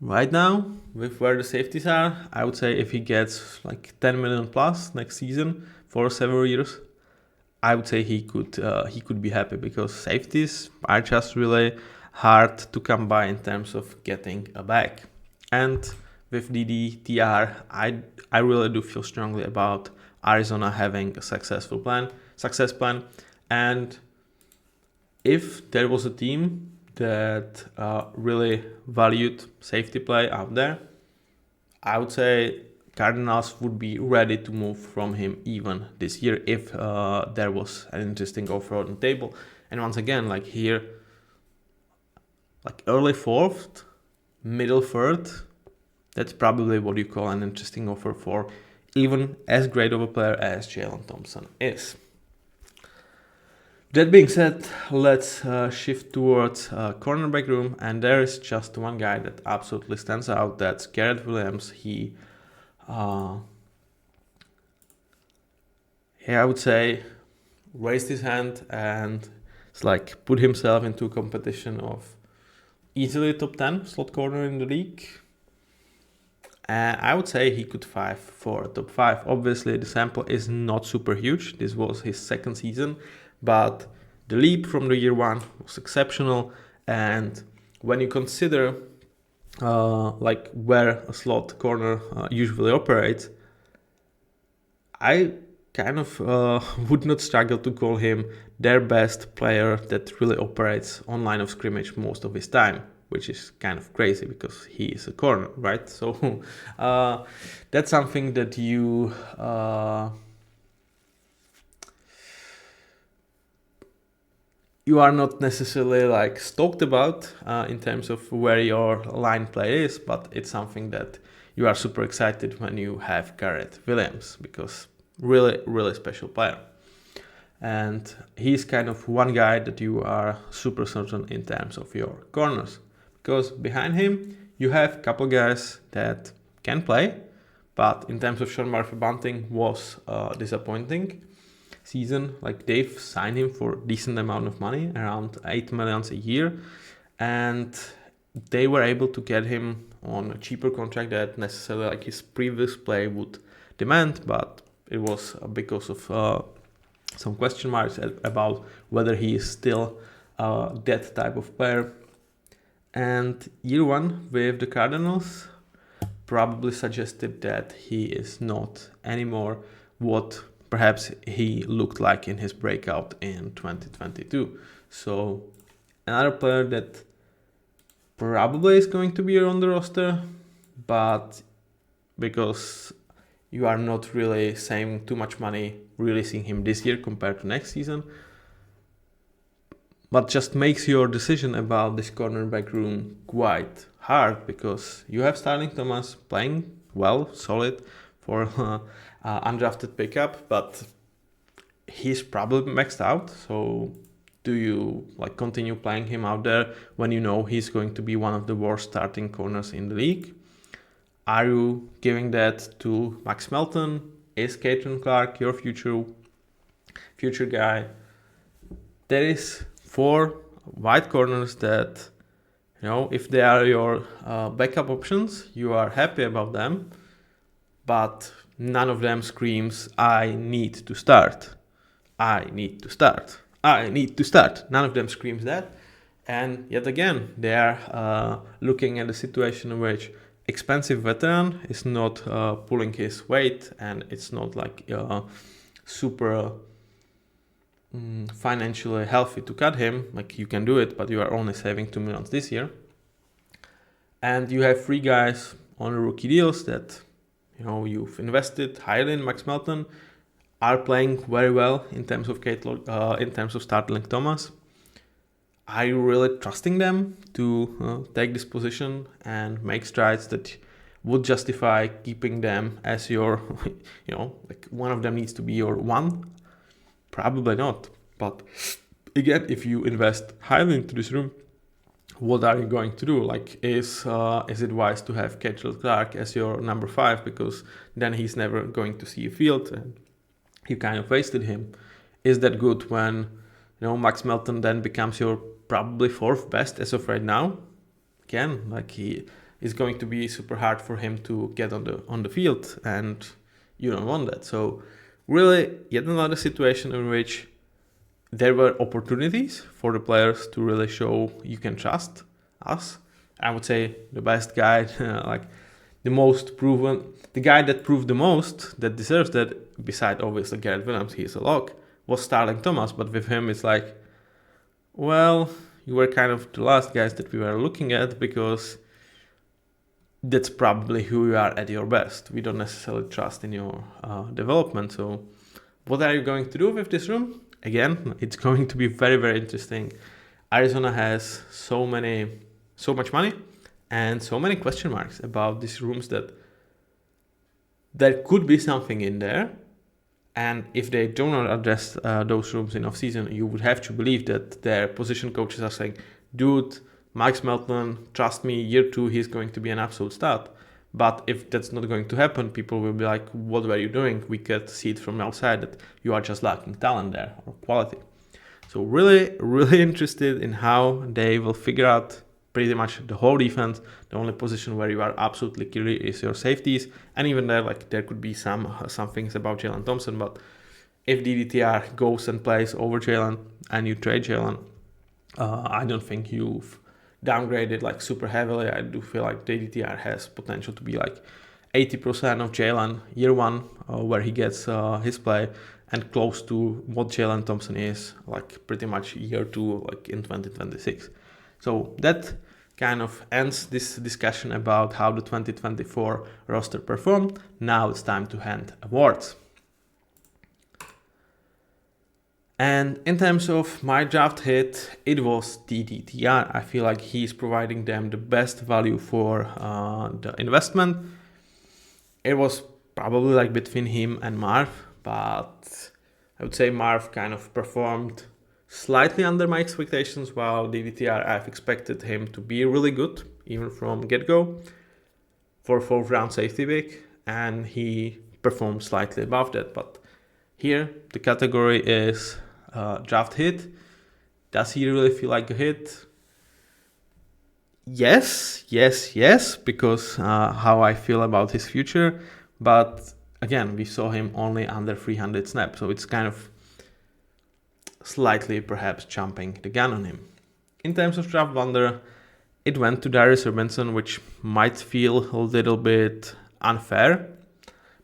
Right now, with where the safeties are, I would say if he gets like 10 million plus next season for several years, I would say he could be happy, because safeties are just really hard to come by in terms of getting a bag. And with DDTR, I really do feel strongly about Arizona having a success plan. And if there was a team that really valued safety play out there, I would say Cardinals would be ready to move from him even this year if there was an interesting offer on the table. And once again, like here, like early 4th, middle 3rd, that's probably what you call an interesting offer for even as great of a player as Jalen Thompson is. That being said, let's shift towards cornerback room, and there is just one guy that absolutely stands out. That's Garrett Williams. He, I would say, raised his hand and it's like put himself into a competition of easily top 10 slot corner in the league. And I would say he could fight for top 5. Obviously, the sample is not super huge. This was his 2nd season. But the leap from the year 1 was exceptional, and when you consider like where a slot corner usually operates, I kind of would not struggle to call him their best player that really operates on line of scrimmage most of his time, which is kind of crazy because he is a corner, right? So that's something that you you are not necessarily like stoked about in terms of where your line play is, but it's something that you are super excited when you have Garrett Williams, because really, really special player. And he's kind of one guy that you are super certain in terms of your corners, because behind him you have a couple guys that can play, but in terms of Sean Murphy-Bunting was disappointing season. Like, they've signed him for a decent amount of money, around $8 million a year, and they were able to get him on a cheaper contract that necessarily like his previous play would demand, but it was because of some question marks about whether he is still that type of player. And year one with the Cardinals probably suggested that he is not anymore what perhaps he looked like in his breakout in 2022. So another player that probably is going to be on the roster, but because you are not really saving too much money releasing him this year compared to next season, but just makes your decision about this cornerback room quite hard, because you have Starling Thomas playing well, solid for undrafted pickup, but he's probably maxed out. So do you like continue playing him out there when you know he's going to be one of the worst starting corners in the league? Are you giving that to Max Melton? Is Caitlin Clark your future guy? There is 4 wide corners that, you know, if they are your backup options, you are happy about them, but none of them screams, I need to start. I need to start. I need to start. None of them screams that. And yet again, they are looking at a situation in which expensive veteran is not pulling his weight, and it's not like super financially healthy to cut him. Like, you can do it, but you are only saving $2 million this year. And you have 3 guys on rookie deals that, you know, you've invested highly in. Max Melton are playing very well in terms of in terms of Starling Thomas. Are you really trusting them to take this position and make strides that would justify keeping them as your, you know, like one of them needs to be your one? Probably not. But again, if you invest highly into this room, what are you going to do? Like, is it wise to have Caitlin Clark as your number 5, because then he's never going to see a field and you kind of wasted him? Is that good when, you know, Max Melton then becomes your probably 4th best as of right now? Again, like, he is going to be super hard for him to get on the field, and you don't want that. So really, yet another situation in which there were opportunities for the players to really show you can trust us. I would say the best guy, like the most proven, the guy that proved the most, that deserves that, beside obviously Garrett Williams, he's a lock, was Starling Thomas. But with him, it's like, well, you were kind of the last guys that we were looking at, because that's probably who you are at your best. We don't necessarily trust in your development. So what are you going to do with this room? Again, it's going to be very, very interesting. Arizona has so much money and so many question marks about these rooms that there could be something in there. And if they do not address those rooms in offseason, you would have to believe that their position coaches are saying, dude, Max Melton, trust me, year 2, he's going to be an absolute stud. But if that's not going to happen, people will be like, what were you doing? We could see it from outside that you are just lacking talent there, or quality. So really, really interested in how they will figure out pretty much the whole defense. The only position where you are absolutely clear is your safeties. And even there, like, there could be some things about Jalen Thompson, but if DDTR goes and plays over Jalen and you trade Jalen, I don't think you've downgraded like super heavily. I do feel like DDTR has potential to be like 80% of Jalen year 1, where he gets his play, and close to what Jalen Thompson is like pretty much year 2, like in 2026. So that kind of ends this discussion about how the 2024 roster performed. Now it's time to hand awards. And in terms of my draft hit, it was DDTR. I feel like he's providing them the best value for the investment. It was probably like between him and Marv, but I would say Marv kind of performed slightly under my expectations, while DDTR, I've expected him to be really good, even from get-go, for 4th round safety pick, and he performed slightly above that. But here, the category is draft hit. Does he really feel like a hit? Yes, because how I feel about his future. But again, we saw him only under 300 snaps, so it's kind of slightly perhaps jumping the gun on him. In terms of draft blunder, it went to Darius Robinson, which might feel a little bit unfair.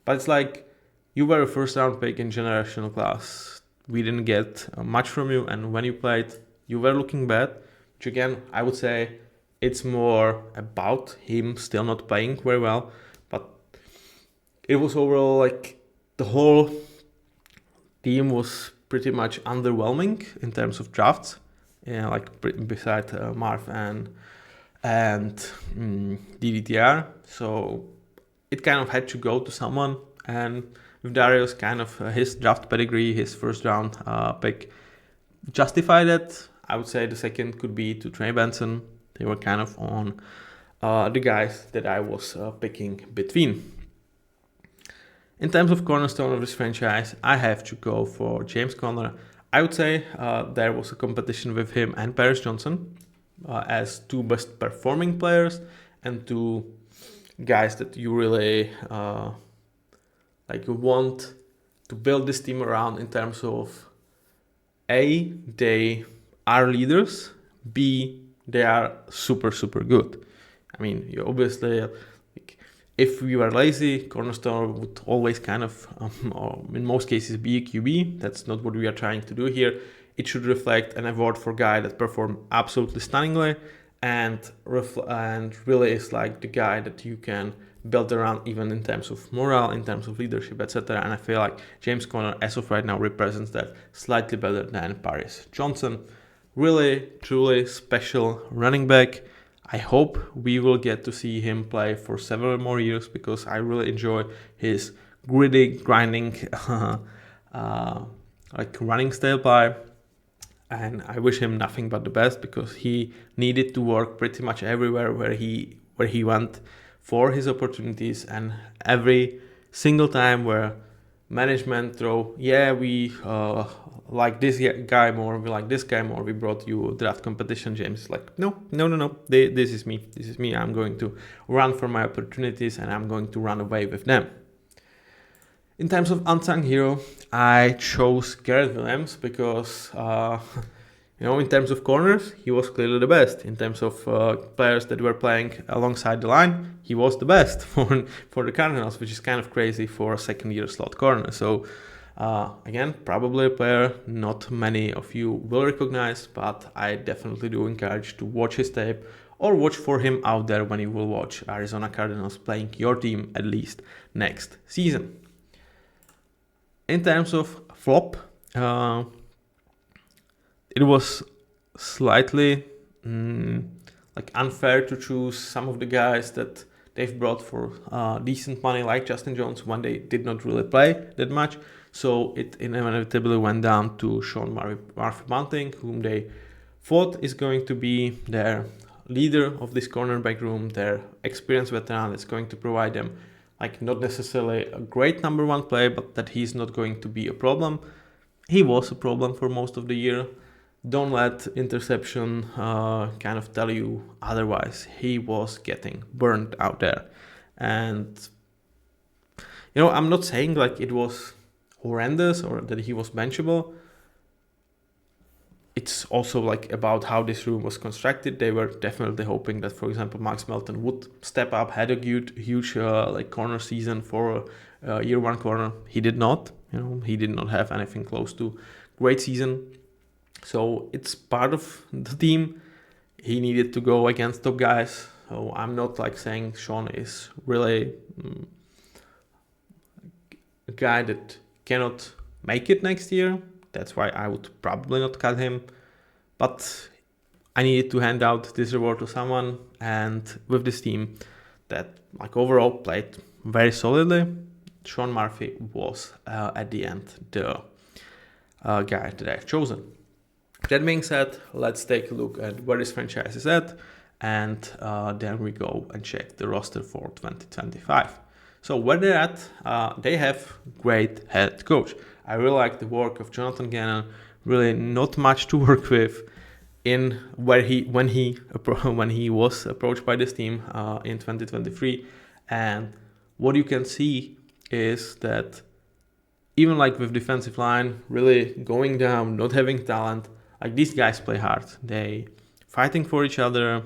But it's like, you were a 1st round pick in generational class. We didn't get much from you, and when you played, you were looking bad. Which again, I would say it's more about him still not playing very well. But it was overall like the whole team was pretty much underwhelming in terms of drafts. Yeah, like beside Marv and DDTR. So it kind of had to go to someone, and with Darius, kind of his draft pedigree, his 1st round pick justified it. I would say the second could be to Trey Benson. They were kind of on the guys that I was picking between. In terms of cornerstone of this franchise, I have to go for James Conner. I would say there was a competition with him and Paris Johnson as 2 best performing players and 2 guys that you really want to build this team around in terms of A, they are leaders, B, they are super good. I mean, you obviously, if we were lazy, cornerstone would always kind of, or in most cases, be a QB. That's not what we are trying to do here. It should reflect an award for a guy that performed absolutely stunningly and really is like the guy that you can build around, even in terms of morale, in terms of leadership, etc. And I feel like James Conner, as of right now, represents that slightly better than Paris Johnson. Really, truly special running back. I hope we will get to see him play for several more years, because I really enjoy his gritty, grinding, running style play. And I wish him nothing but the best, because he needed to work pretty much everywhere where he went for his opportunities. And every single time where management we like this guy more, we like this guy more, we brought you draft competition, James is like, no, this is me, I'm going to run for my opportunities and I'm going to run away with them. In terms of unsung hero, I chose Garrett Williams because in terms of corners, he was clearly the best. In terms of players that were playing alongside the line, he was the best for the Cardinals, which is kind of crazy for a 2nd-year slot corner. So again, probably a player not many of you will recognize, but I definitely do encourage to watch his tape or watch for him out there when you will watch Arizona Cardinals playing your team at least next season. In terms of flop, it was slightly unfair to choose some of the guys that they've brought for decent money, like Justin Jones, when they did not really play that much. So it inevitably went down to Sean Murphy-Bunting, whom they thought is going to be their leader of this cornerback room, their experienced veteran that's going to provide them not necessarily a great number 1 play, but that he's not going to be a problem. He was a problem for most of the year. Don't let interception kind of tell you otherwise. He was getting burned out there. And, I'm not saying it was horrendous or that he was benchable. It's also about how this room was constructed. They were definitely hoping that, for example, Max Melton would step up, had a huge corner season for a year 1 corner. He did not. He did not have anything close to great season. So it's part of the team. He needed to go against top guys. So I'm not saying Sean is really a guy that cannot make it next year. That's why I would probably not cut him. But I needed to hand out this reward to someone, and with this team that like overall played very solidly, Sean Murphy was at the end the guy that I've chosen. That being said, let's take a look at where this franchise is at, and then we go and check the roster for 2025. So where they're at, they have great head coach. I really like the work of Jonathan Gannon. Really not much to work with in when he was approached by this team in 2023, and what you can see is that even like with defensive line really going down, not having talent, like these guys play hard. They fighting for each other.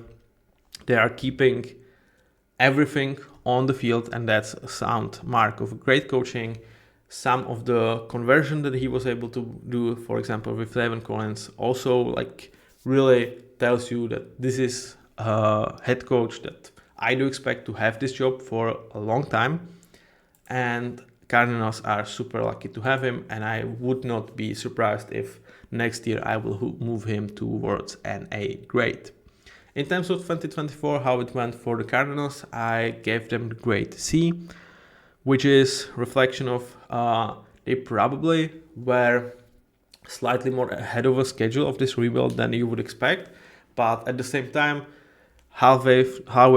They are keeping everything on the field, and that's a sound mark of great coaching. Some of the conversion that he was able to do, for example, with Levin Collins, also like really tells you that this is a head coach that I do expect to have this job for a long time, and Cardinals are super lucky to have him, and I would not be surprised if next year I will move him towards an A grade. In terms of 2024, how it went for the Cardinals, I gave them the grade C, which is reflection of they probably were slightly more ahead of a schedule of this rebuild than you would expect, but at the same time, halfway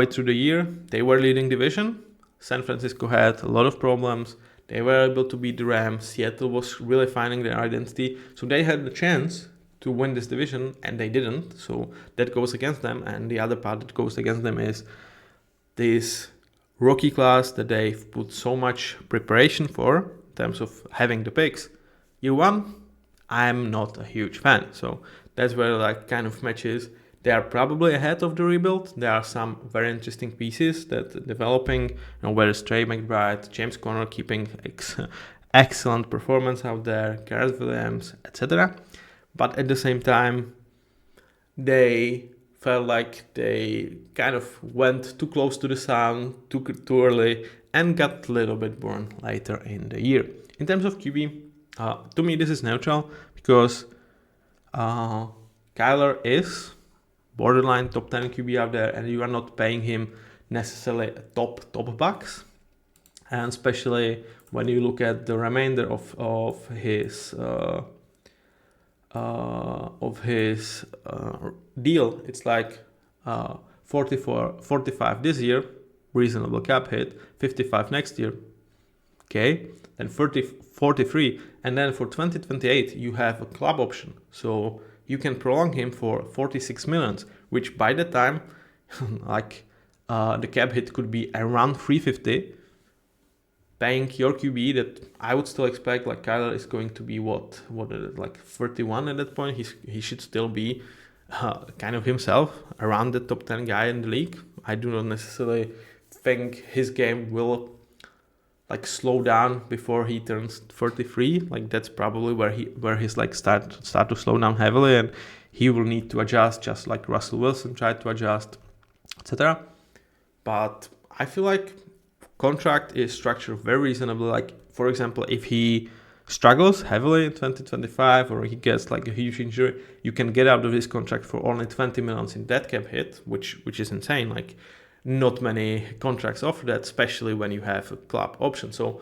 through the year, they were leading division. San Francisco had a lot of problems. They were able to beat the Rams. Seattle was really finding their identity, so they had the chance to win this division, and they didn't. So that goes against them. And the other part that goes against them is this rookie class that they've put so much preparation for in terms of having the picks. Year one, I'm not a huge fan. So that's where like kind of matches. They are probably ahead of the rebuild. There are some very interesting pieces that developing, whether it's Trey McBride, James Conner keeping excellent performance out there, Garrett Williams, etc. But at the same time, they felt like they kind of went too close to the sun, took it too early, and got a little bit burned later in the year. In terms of QB, to me this is neutral because Kyler is borderline top 10 QB out there, and you are not paying him necessarily top bucks. And especially when you look at the remainder of his deal, it's like 45 this year, reasonable cap hit, 55 next year, okay, then 43, and then for 2028 you have a club option, so you can prolong him for 46 millions, which by the time like the cap hit could be around 350. Paying your QB that I would still expect, like Kyler is going to be what like 31 at that point. He should still be kind of himself around the top 10 guy in the league. I do not necessarily think his game will like slow down before he turns 33. Like that's probably where he's like start to slow down heavily, and he will need to adjust just like Russell Wilson tried to adjust, etc. But I feel like contract is structured very reasonably. Like for example, if he struggles heavily in 2025 or he gets like a huge injury, you can get out of this contract for only 20 millions in dead cap hit, which is insane. Like not many contracts offer that, especially when you have a club option. So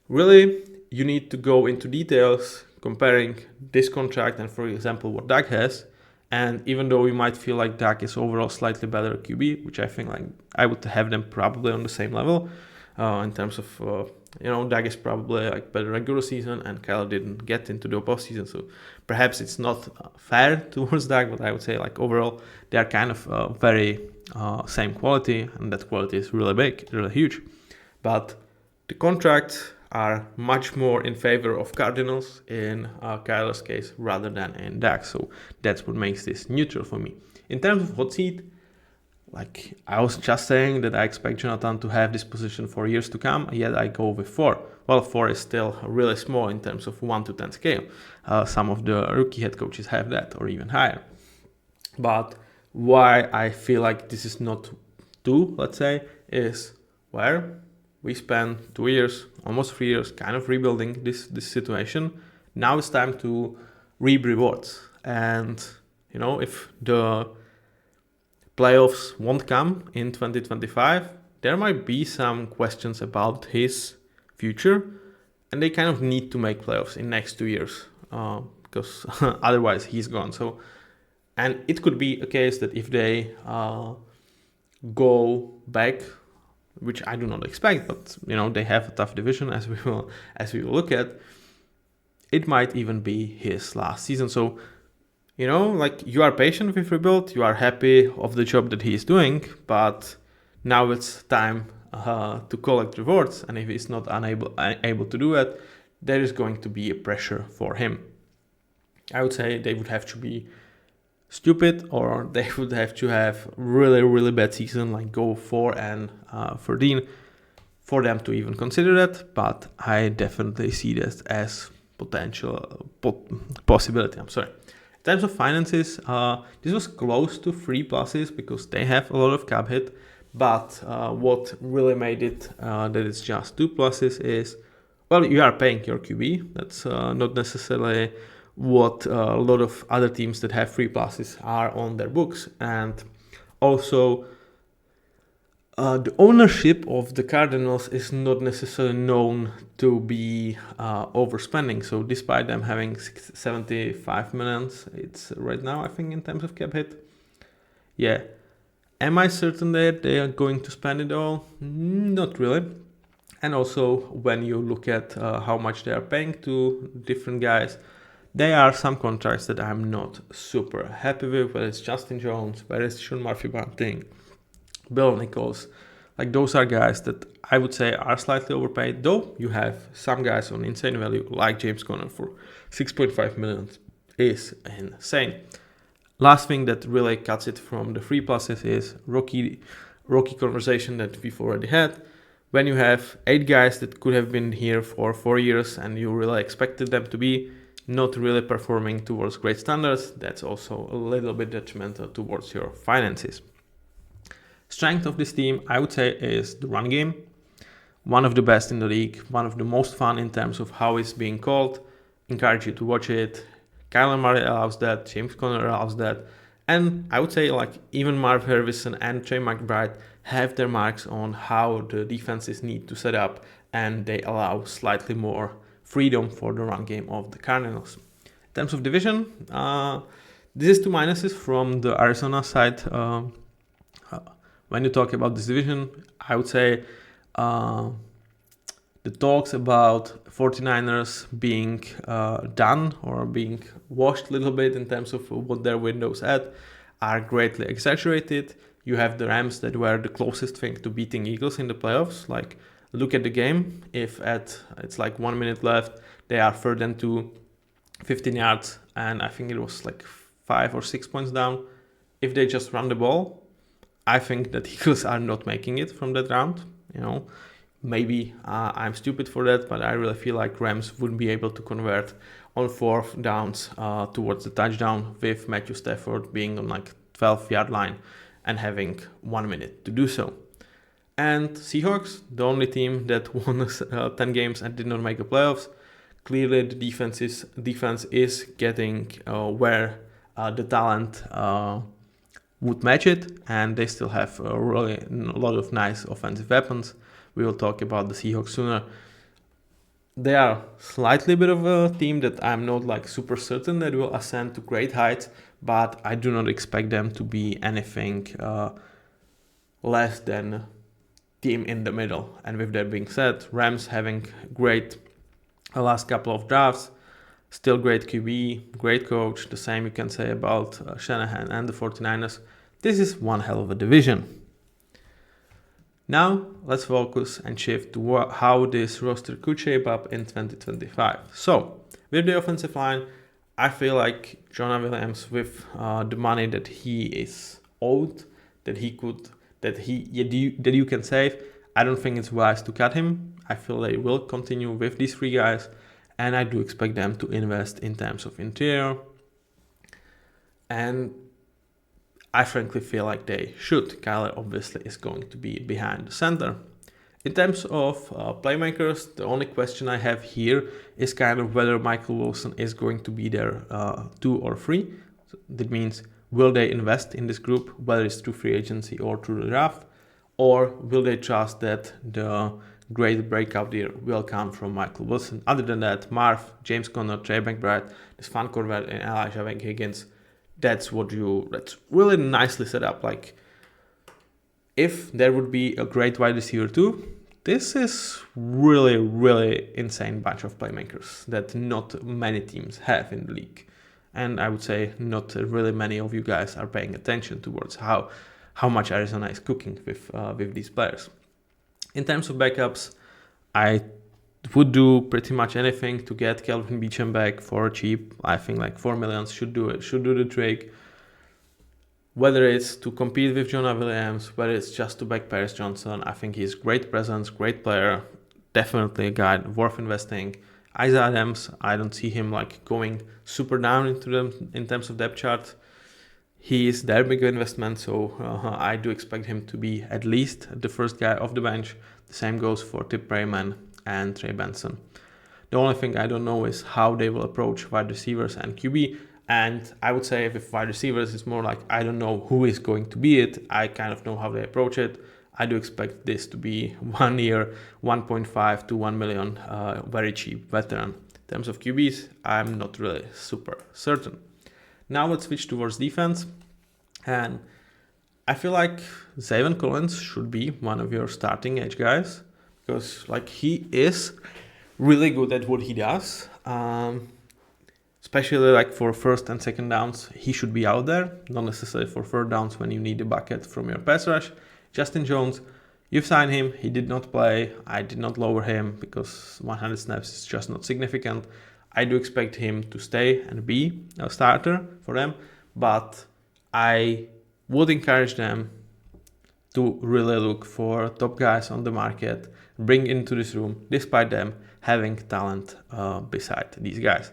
really you need to go into details comparing this contract and, for example, what Dak has. And even though you might feel like Dak is overall slightly better QB, which I think like I would have them probably on the same level in terms of Dak is probably like better regular season, and Kyler didn't get into the postseason, so perhaps it's not fair towards Dak. But I would say like overall they are kind of very same quality, and that quality is really big, really huge. But the contracts are much more in favor of Cardinals in Kyler's case rather than in Dak. So that's what makes this neutral for me. In terms of hot seat, like I was just saying that I expect Jonathan to have this position for years to come, yet I go with 4. Well, 4 is still really small in terms of 1 to 10 scale. Some of the rookie head coaches have that or even higher. But why I feel like this is not 2, let's say, is where we spent 2 years, almost 3 years, kind of rebuilding this situation. Now it's time to reap rewards. And, if the playoffs won't come in 2025, there might be some questions about his future, and they kind of need to make playoffs in next 2 years because otherwise he's gone. So, and it could be a case that if they go back, which I do not expect, but they have a tough division as we will look at, it might even be his last season. So, you are patient with rebuild, you are happy of the job that he is doing, but now it's time to collect rewards. And if he's not able to do it, there is going to be a pressure for him. I would say they would have to be stupid, or they would have to have really, really bad season, like go 4-13, for them to even consider that. But I definitely see this as potential possibility. I'm sorry. In terms of finances, this was close to 3 pluses because they have a lot of cap hit. But what really made it that it's just 2 pluses is, well, you are paying your QB. That's not necessarily what a lot of other teams that have 3 pluses are on their books. And also, the ownership of the Cardinals is not necessarily known to be overspending. So despite them having 75 millions, it's right now, I think, in terms of cap hit. Yeah. Am I certain that they are going to spend it all? Not really. And also, when you look at how much they are paying to different guys, there are some contracts that I'm not super happy with, whether it's Justin Jones, whether it's Sean Murphy-Bunting, Bill Nichols. Like, those are guys that I would say are slightly overpaid, though you have some guys on insane value, like James Conner for 6.5 million is insane. Last thing that really cuts it from the 3 pluses is rookie conversation that we've already had. When you have 8 guys that could have been here for 4 years and you really expected them to be not really performing towards great standards, that's also a little bit detrimental towards your finances. Strength of this team, I would say, is the run game. One of the best in the league, one of the most fun in terms of how it's being called. Encourage you to watch it. Kyler Murray allows that, James Conner allows that. And I would say, like, even Marv Harrison and Trey McBride have their marks on how the defenses need to set up, and they allow slightly more freedom for the run game of the Cardinals. In terms of division, this is 2 minuses from the Arizona side. When you talk about this division, I would say the talks about 49ers being done or being washed a little bit in terms of what their window's at are greatly exaggerated. You have the Rams that were the closest thing to beating Eagles in the playoffs. Like, look at the game. If it's like 1 minute left, they are 3rd and 2, 15 yards, and I think it was like 5 or 6 points down. If they just run the ball, I think that Eagles are not making it from that round. Maybe I'm stupid for that, but I really feel like Rams wouldn't be able to convert on 4th downs towards the touchdown with Matthew Stafford being on like 12-yard line and having 1 minute to do so. And Seahawks, the only team that won 10 games and did not make the playoffs. Clearly, the defense is getting where the talent would match it, and they still have a lot of nice offensive weapons. We will talk about the Seahawks sooner. They are slightly bit of a team that I'm not like super certain that will ascend to great heights, but I do not expect them to be anything less than team in the middle. And with that being said, Rams having great last couple of drafts, still great QB, great coach. The same you can say about Shanahan and the 49ers. This is one hell of a division. Now, let's focus and shift to how this roster could shape up in 2025. So, with the offensive line, I feel like Jonah Williams, with the money that he is owed, that you can save, I don't think it's wise to cut him. I feel they will continue with these 3 guys, and I do expect them to invest in terms of interior. And I frankly feel like they should. Kyler obviously is going to be behind the center. In terms of playmakers, the only question I have here is kind of whether Michael Wilson is going to be there 2 or 3. So that means, will they invest in this group, whether it's through free agency or through the draft, or will they trust that the great breakout year will come from Michael Wilson? Other than that, Marv, James Conner, Trey McBride, Stephon Corvette, and Elijah Van Higgins, that's really nicely set up. Like, if there would be a great wide receiver too, this is really, really insane bunch of playmakers that not many teams have in the league. And I would say not really many of you guys are paying attention towards how much Arizona is cooking with these players. In terms of backups, I would do pretty much anything to get Kelvin Beachum back for cheap. I think like $4 million should do the trick. Whether it's to compete with Jonah Williams, whether it's just to back Paris Johnson, I think he's great presence, great player, definitely a guy worth investing. Isaiah Adams, I don't see him like going super down into them in terms of depth chart. He is their big investment, so I do expect him to be at least the first guy off the bench. The same goes for Tip Rayman and Trey Benson. The only thing I don't know is how they will approach wide receivers and QB. And I would say with wide receivers, it's more like I don't know who is going to be it. I kind of know how they approach it. I do expect this to be 1 year, 1.5 to 1 million, very cheap veteran. In terms of QBs, I'm not really super certain. Now let's switch towards defense. And I feel like Zaven Collins should be one of your starting edge guys, because like he is really good at what he does. Especially like for first and second downs, he should be out there, not necessarily for third downs when you need a bucket from your pass rush. Justin Jones, you've signed him, he did not play. I did not lower him because 100 snaps is just not significant. I do expect him to stay and be a starter for them, but I would encourage them to really look for top guys on the market, bring into this room, despite them having talent beside these guys.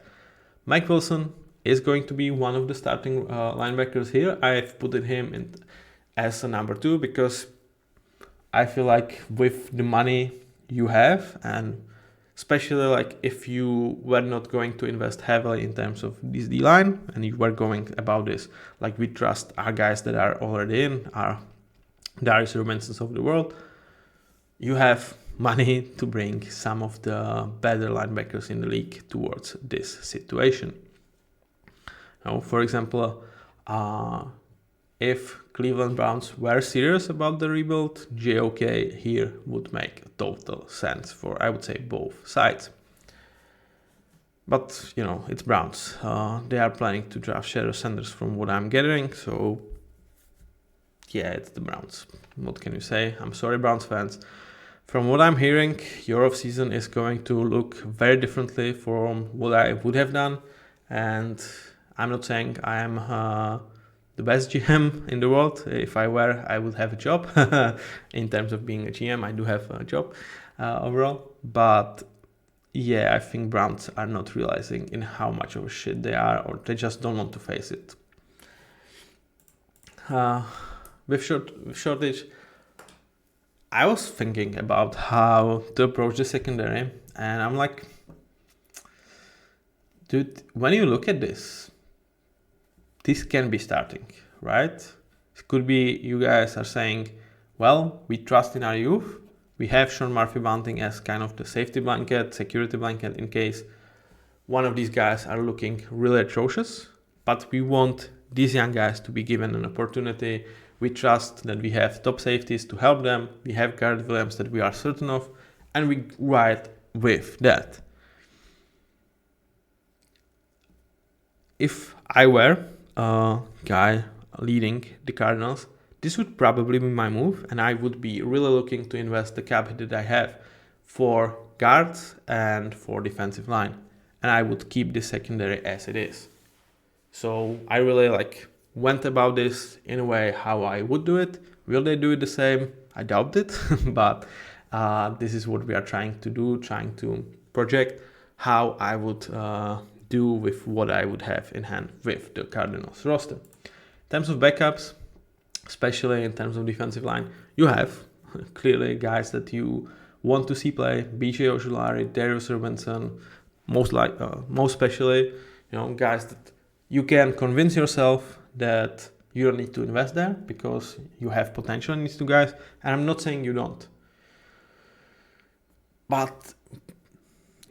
Mike Wilson is going to be one of the starting linebackers here. I've put him in as a number 2 because I feel like with the money you have, and especially like if you were not going to invest heavily in terms of this D-line and you were going about this, like we trust our guys that are already in, our Darius Robinsons of the world, you have money to bring some of the better linebackers in the league towards this situation. Now, for example, if Cleveland Browns were serious about the rebuild, JOK here would make total sense for, I would say, both sides. But, you know, it's Browns. They are planning to draft Shedeur Sanders from what I'm gathering, so yeah, it's the Browns. What can you say? I'm sorry, Browns fans. From what I'm hearing, your offseason is going to look very differently from what I would have done. And I'm not saying I am the best GM in the world. If I were, I would have a job. In terms of being a GM, I do have a job overall. But yeah, I think Browns are not realizing in how much of a shit they are, or they just don't want to face it. With shortage, I was thinking about how to approach the secondary, and I'm like, dude, when you look at this can be starting, right? It could be you guys are saying, well, we trust in our youth. We have Sean Murphy-Bunting as kind of the safety blanket, security blanket in case one of these guys are looking really atrocious, but we want these young guys to be given an opportunity. We trust that we have top safeties to help them. We have Garrett Williams that we are certain of, and we ride with that. If I were a guy leading the Cardinals, this would probably be my move, and I would be really looking to invest the cap that I have for guards and for defensive line, and I would keep the secondary as it is. So I really went about this in a way how I would do it. Will they do it the same? I doubt it, but this is what we are trying to do, trying to project how I would do with what I would have in hand with the Cardinals roster. In terms of backups, especially in terms of defensive line, you have clearly guys that you want to see play, BJ Ojulari, Darius Robinson, most especially, guys that you can convince yourself that you don't need to invest there because you have potential in these two guys. And I'm not saying you don't. But,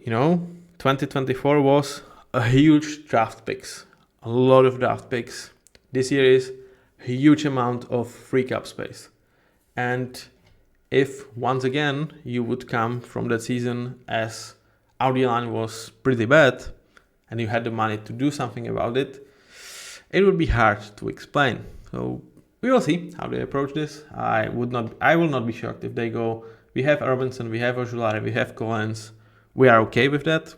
2024 was a huge draft picks. A lot of draft picks. This year is a huge amount of free cap space. And if once again you would come from that season as our line was pretty bad and you had the money to do something about it, it would be hard to explain. So we will see how they approach this. I will not be shocked if they go, we have Robinson, we have Ojulari, we have Collins. We are okay with that.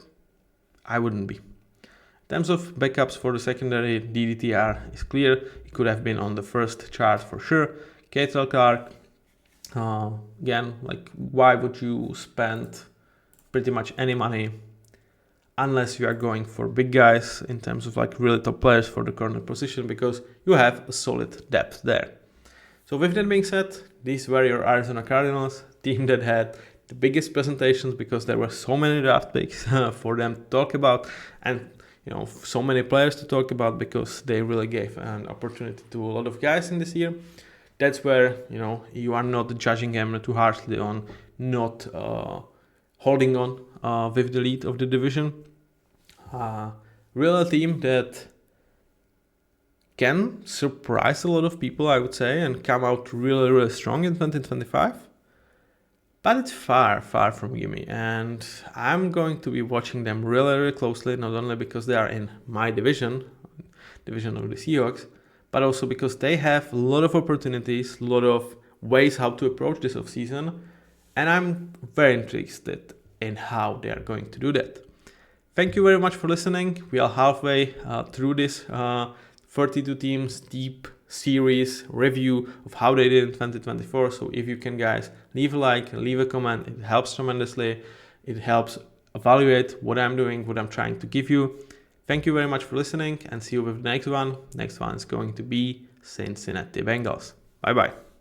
I wouldn't be. In terms of backups for the secondary, DDTR is clear. It could have been on the first chart for sure. Catrell Clark, again, why would you spend pretty much any money unless you are going for big guys in terms of really top players for the corner position, because you have a solid depth there. So with that being said, these were your Arizona Cardinals, team that had the biggest presentations because there were so many draft picks for them to talk about, and so many players to talk about because they really gave an opportunity to a lot of guys in this year. That's where you are not judging them too harshly on not holding on with the lead of the division. Really a team that can surprise a lot of people, I would say, and come out really, really strong in 2025. But it's far, far from gimme, and I'm going to be watching them really, really closely, not only because they are in my division of the Seahawks, but also because they have a lot of opportunities, a lot of ways how to approach this offseason, and I'm very interested in how they are going to do that. Thank you very much for listening. We are halfway through this 32 teams deep series review of how they did in 2024. So if you can, guys, leave a like, leave a comment. It helps tremendously. It helps evaluate what I'm doing, what I'm trying to give you. Thank you very much for listening, and see you with the next one. Next one is going to be Cincinnati Bengals. Bye-bye.